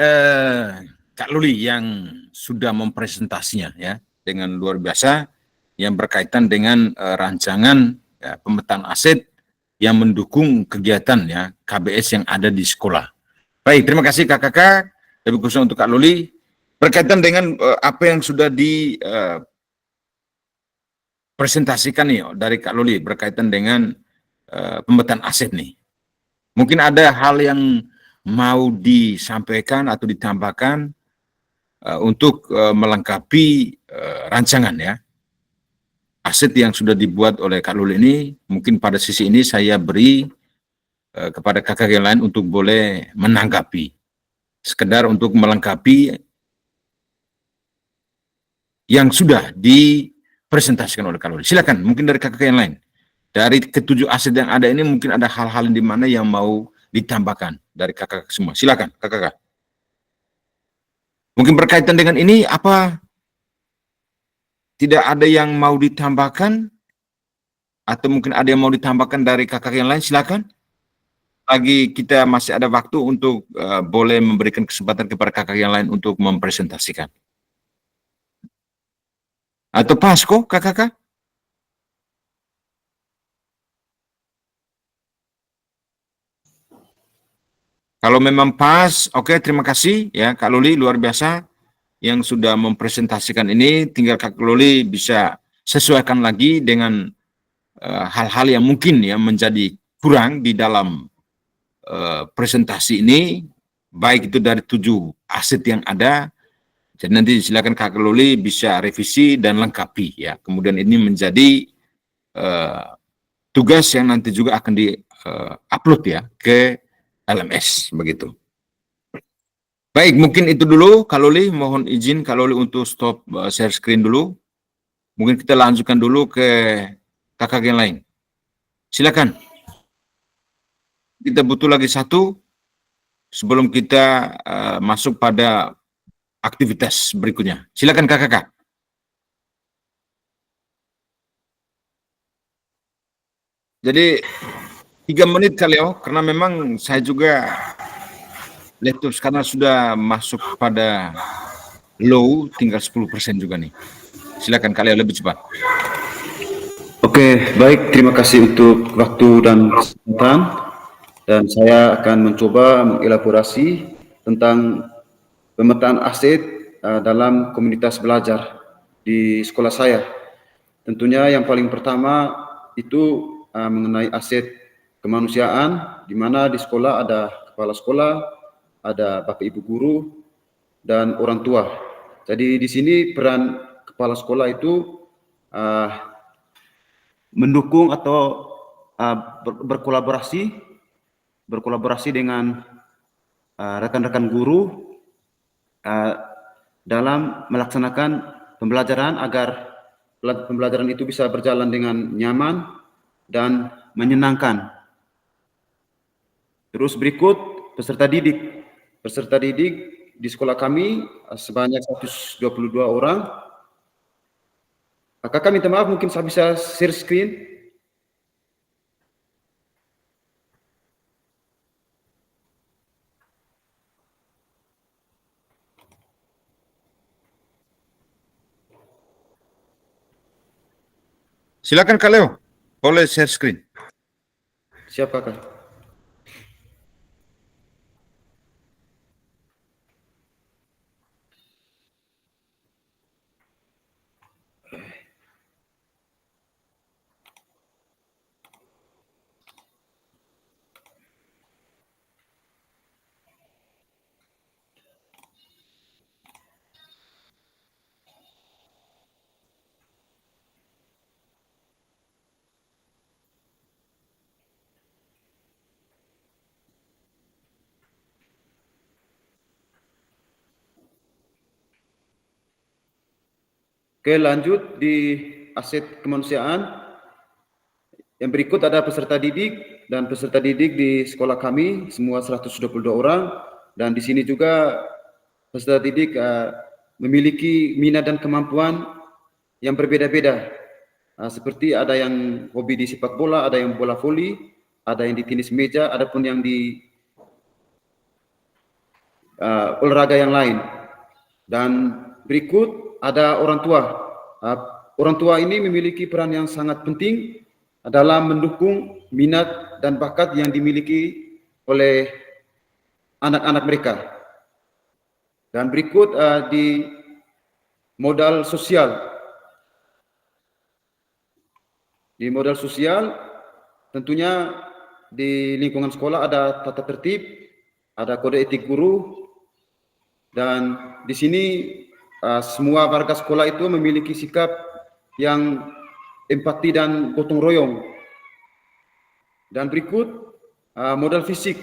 Kak Luli yang sudah mempresentasinya ya dengan luar biasa yang berkaitan dengan rancangan ya, pemetaan aset yang mendukung kegiatan ya KBS yang ada di sekolah. Baik, terima kasih kakak-kakak, lebih khusus untuk Kak Luli berkaitan dengan apa yang sudah dipresentasikan nih dari Kak Luli berkaitan dengan pemetaan aset nih. Mungkin ada hal yang mau disampaikan atau ditambahkan untuk melengkapi rancangan ya. aset yang sudah dibuat oleh Kak Luli ini, mungkin pada sisi ini saya beri kepada kakak yang lain untuk boleh menanggapi, sekedar untuk melengkapi yang sudah dipresentasikan oleh Kak Luli. Silakan, mungkin dari kakak yang lain. Dari ketujuh aset yang ada ini mungkin ada hal-hal di mana yang mau ditambahkan dari kakak semua. Silakan, kakak. Mungkin berkaitan dengan ini apa tidak ada yang mau ditambahkan atau mungkin ada yang mau ditambahkan dari kakak yang lain? Silakan. Lagi kita masih ada waktu untuk boleh memberikan kesempatan kepada kakak yang lain untuk mempresentasikan. Atau pas kok kakak? Kalau memang pas, oke, terima kasih ya Kak Luli, luar biasa yang sudah mempresentasikan ini. Tinggal Kak Luli bisa sesuaikan lagi dengan hal-hal yang mungkin ya menjadi kurang di dalam presentasi ini, baik itu dari 7 aset yang ada. Jadi nanti silakan Kak Luli bisa revisi dan lengkapi ya. Kemudian ini menjadi tugas yang nanti juga akan di-upload ya ke LMS begitu. Baik, mungkin itu dulu Kak Luli, mohon izin Kak Luli untuk stop share screen dulu. Mungkin kita lanjutkan dulu ke kakak yang lain. Silakan. Kita butuh lagi satu sebelum kita masuk pada aktivitas berikutnya. Silakan kakak. Jadi 3 menit kali ya, karena memang saya juga laptop sekarang sudah masuk pada low, tinggal 10% juga nih. Silakan kalian lebih cepat. Oke, baik. Terima kasih untuk waktu dan kesempatan. Dan saya akan mencoba mengelaborasi tentang pemetaan aset dalam komunitas belajar di sekolah saya. Tentunya yang paling pertama itu mengenai aset kemanusiaan, di mana di sekolah ada kepala sekolah, ada bapak ibu guru, dan orang tua. Jadi di sini peran kepala sekolah itu mendukung atau berkolaborasi dengan rekan-rekan guru dalam melaksanakan pembelajaran agar pembelajaran itu bisa berjalan dengan nyaman dan menyenangkan. Terus berikut peserta didik. Peserta didik di sekolah kami sebanyak 122 orang. Kakak minta maaf, mungkin saya bisa share screen. Silakan Kak Leo, boleh share screen. Siap kakak. Oke, lanjut di aset kemanusiaan. Yang berikut ada peserta didik, dan peserta didik di sekolah kami semua 122 orang, dan di sini juga peserta didik memiliki minat dan kemampuan yang berbeda-beda. Seperti ada yang hobi di sepak bola, ada yang bola voli, ada yang di tenis meja, ada pun yang di olahraga yang lain. Dan berikut ada orang tua. Orang tua ini memiliki peran yang sangat penting dalam mendukung minat dan bakat yang dimiliki oleh anak-anak mereka. Dan berikut di modal sosial. Di modal sosial, tentunya di lingkungan sekolah ada tata tertib, ada kode etik guru, dan di sini semua warga sekolah itu memiliki sikap yang empati dan gotong royong. Dan berikut modal fisik.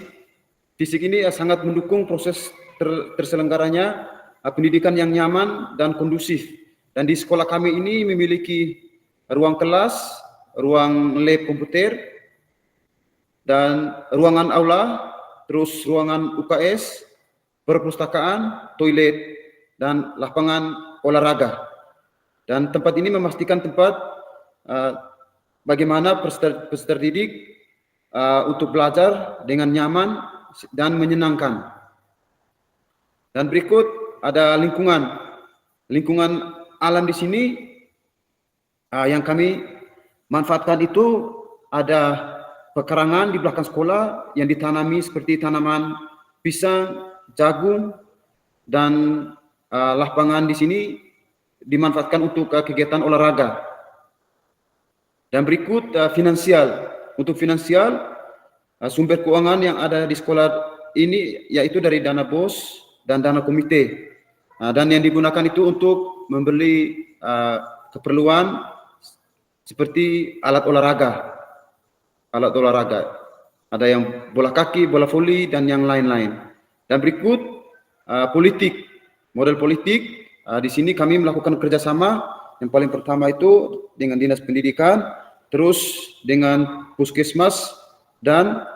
Fisik ini sangat mendukung proses terselenggaranya pendidikan yang nyaman dan kondusif. Dan di sekolah kami ini memiliki ruang kelas, ruang lab komputer, dan ruangan aula, terus ruangan UKS, perpustakaan, toilet, dan lapangan olahraga. Dan tempat ini memastikan tempat bagaimana peserta didik untuk belajar dengan nyaman dan menyenangkan. Dan berikut ada lingkungan alam di sini yang kami manfaatkan. Itu ada pekarangan di belakang sekolah yang ditanami seperti tanaman pisang, jagung, dan lapangan di sini dimanfaatkan untuk kegiatan olahraga. Dan berikut finansial. Untuk finansial, sumber keuangan yang ada di sekolah ini yaitu dari dana BOS dan dana komite. Dan yang digunakan itu untuk membeli keperluan seperti alat olahraga. Ada yang bola kaki, bola voli, dan yang lain-lain. Dan berikut politik, model politik. Di sini kami melakukan kerjasama. Yang paling pertama itu dengan Dinas Pendidikan, terus dengan Puskesmas dan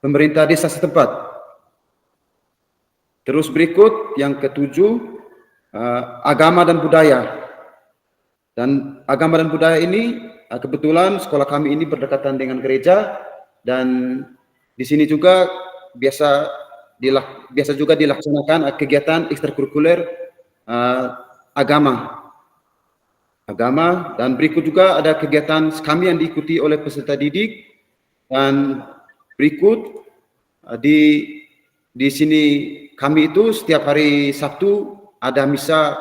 pemerintah desa setempat. Terus berikut yang ketujuh, agama dan budaya. Dan agama dan budaya ini kebetulan sekolah kami ini berdekatan dengan gereja, dan di sini juga biasa juga dilaksanakan kegiatan ekstrakurikuler agama. Dan berikut juga ada kegiatan kami yang diikuti oleh peserta didik. Dan berikut di sini kami itu setiap hari Sabtu ada misa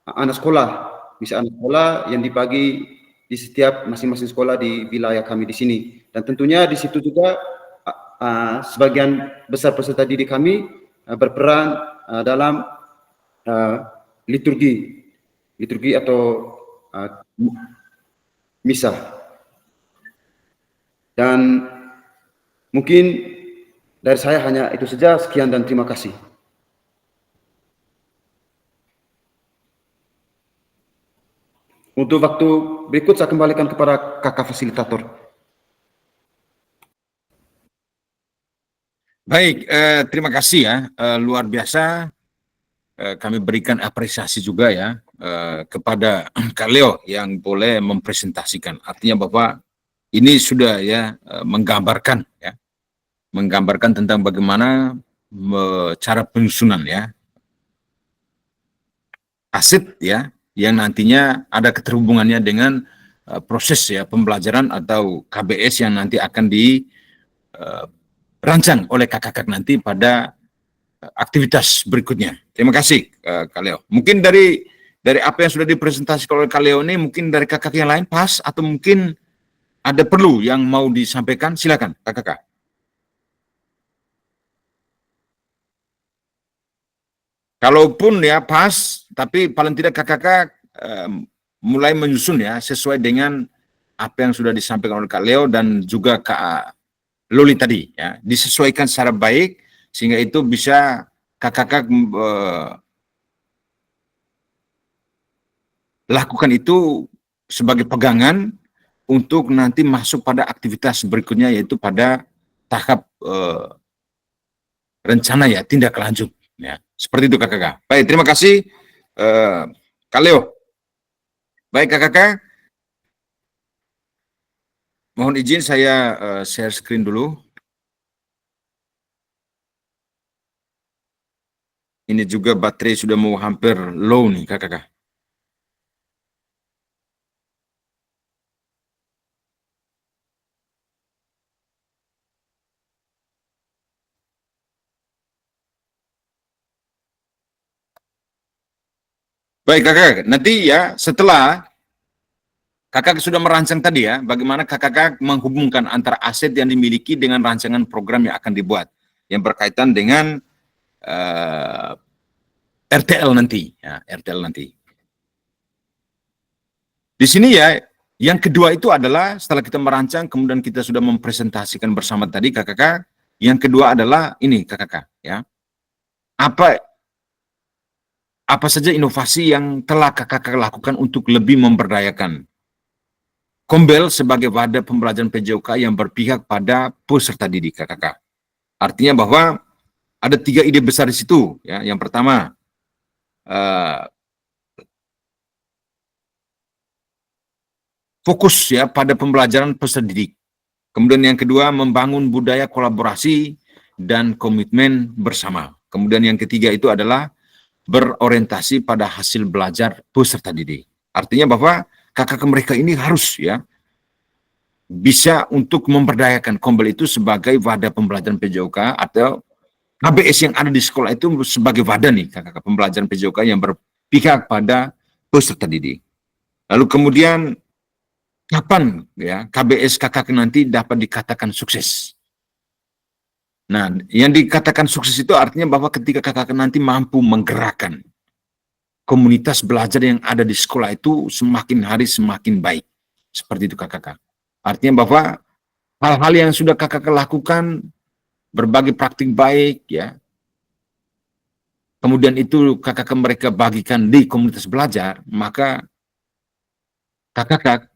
anak sekolah yang dibagi di setiap masing-masing sekolah di wilayah kami di sini. Dan tentunya di situ juga sebagian besar peserta didik kami berperan dalam liturgi atau misa. Dan mungkin dari saya hanya itu saja. Sekian dan terima kasih. Untuk waktu berikut saya kembalikan kepada kakak fasilitator. Baik, terima kasih ya, luar biasa. Kami berikan apresiasi juga ya kepada Kak Leo yang boleh mempresentasikan. Artinya Bapak ini sudah ya menggambarkan tentang bagaimana cara penyusunan ya aset ya yang nantinya ada keterhubungannya dengan proses ya pembelajaran atau KBS yang nanti akan dirancang oleh kakak-kakak nanti pada aktivitas berikutnya. Terima kasih Kak Leo. Mungkin dari apa yang sudah dipresentasikan oleh Kak Leo ini, mungkin dari kakak yang lain pas atau mungkin ada perlu yang mau disampaikan, silakan kakak. Kalaupun ya pas, tapi paling tidak kakak mulai menyusun ya sesuai dengan apa yang sudah disampaikan oleh Kak Leo dan juga Kak Loli tadi ya, disesuaikan secara baik sehingga itu bisa kakak lakukan itu sebagai pegangan untuk nanti masuk pada aktivitas berikutnya, yaitu pada tahap rencana ya, tindak lanjut. Ya, seperti itu kakak. Baik, terima kasih Kak Leo. Baik kakak, mohon izin saya share screen dulu. Ini juga baterai sudah mau hampir low nih kakak. Baik kakak, nanti ya setelah kakak sudah merancang tadi ya, bagaimana kakak menghubungkan antara aset yang dimiliki dengan rancangan program yang akan dibuat, yang berkaitan dengan RTL nanti, ya, RTL nanti. Di sini ya, Yang kedua itu adalah setelah kita merancang, kemudian kita sudah mempresentasikan bersama tadi KKK. Yang kedua adalah ini KKK, ya. Apa saja inovasi yang telah KKK lakukan untuk lebih memberdayakan Kombel sebagai wadah pembelajaran PJOK yang berpihak pada peserta didik KKK. Artinya bahwa ada 3 ide besar di situ, ya. Yang pertama, fokus ya pada pembelajaran peserta didik. Kemudian yang kedua, membangun budaya kolaborasi dan komitmen bersama. Kemudian yang ketiga itu adalah berorientasi pada hasil belajar peserta didik. Artinya bahwa KKK mereka ini harus ya bisa untuk memberdayakan Kombel itu sebagai wadah pembelajaran PJOK atau KBS yang ada di sekolah itu sebagai wadah nih KKK pembelajaran PJOK yang berpihak pada peserta didik. Lalu kemudian kapan ya KBS KKK nanti dapat dikatakan sukses? Nah, yang dikatakan sukses itu artinya bahwa ketika KKK nanti mampu menggerakkan komunitas belajar yang ada di sekolah itu semakin hari semakin baik. Seperti itu KKK. Artinya bahwa hal-hal yang sudah KKK lakukan, berbagai praktik baik, ya. Kemudian itu KKK mereka bagikan di komunitas belajar, maka KKK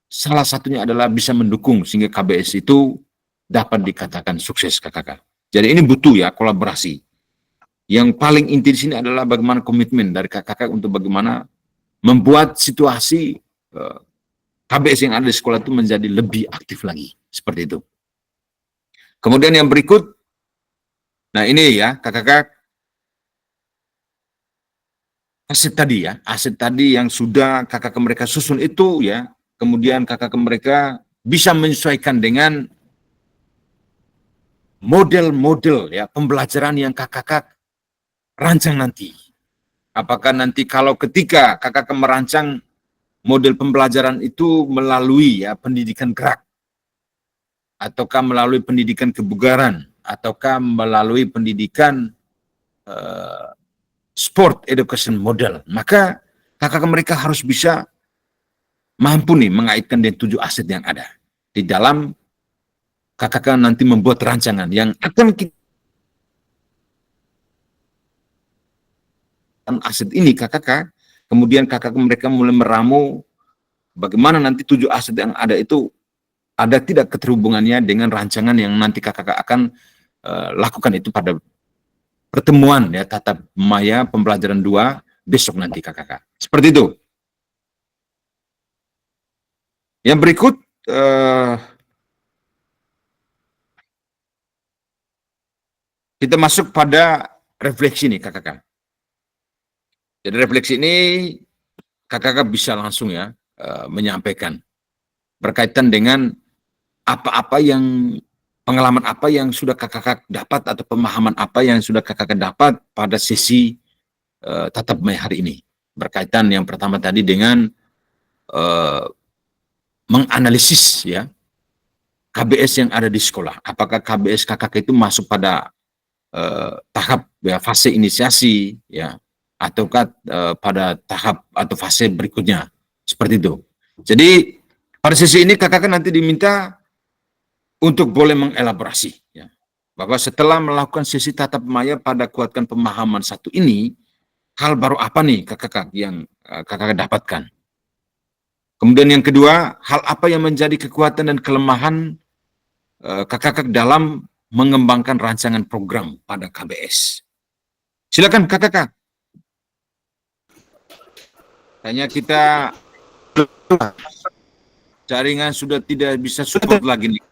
salah satunya adalah bisa mendukung sehingga KBS itu dapat dikatakan sukses KKK. Jadi ini butuh ya kolaborasi. Yang paling inti di sini adalah bagaimana komitmen dari KKK untuk bagaimana membuat situasi KBS yang ada di sekolah itu menjadi lebih aktif lagi. Seperti itu. Kemudian yang berikut, nah ini ya KKK aset tadi yang sudah KKK mereka susun itu ya. Kemudian KKK mereka bisa menyesuaikan dengan model-model ya pembelajaran yang KKK rancang nanti. Apakah nanti kalau ketika KKK merancang model pembelajaran itu melalui ya pendidikan gerak, ataukah melalui pendidikan kebugaran, ataukah melalui pendidikan sport education model, maka KKK mereka harus bisa mampu nih mengaitkan dengan 7 aset yang ada di dalam KKK nanti membuat rancangan yang akan kita aset ini KKK, kemudian KKK mereka mulai meramu bagaimana nanti 7 aset yang ada itu ada tidak keterhubungannya dengan rancangan yang nanti KKK akan lakukan itu pada pertemuan ya tatap maya pembelajaran 2 besok nanti KKK. Seperti itu. Yang berikut kita masuk pada refleksi nih KKK. Jadi refleksi ini KKK bisa langsung ya menyampaikan berkaitan dengan apa-apa yang pengalaman apa yang sudah KKK dapat atau pemahaman apa yang sudah KKK dapat pada sesi tatap maya hari ini. Berkaitan yang pertama tadi dengan menganalisis ya KBS yang ada di sekolah. Apakah KBS KKK itu masuk pada tahap ya fase inisiasi ya ataukah pada tahap atau fase berikutnya seperti itu. Jadi pada sesi ini KKK nanti diminta untuk boleh mengelaborasi ya bahwa setelah melakukan sesi tatap maya pada kuatkan pemahaman satu ini, hal baru apa nih KKK yang KKK dapatkan. Kemudian yang kedua, hal apa yang menjadi kekuatan dan kelemahan KKK dalam mengembangkan rancangan program pada KBS. Silakan KKK. Hanya kita jaringan sudah tidak bisa support lagi nih.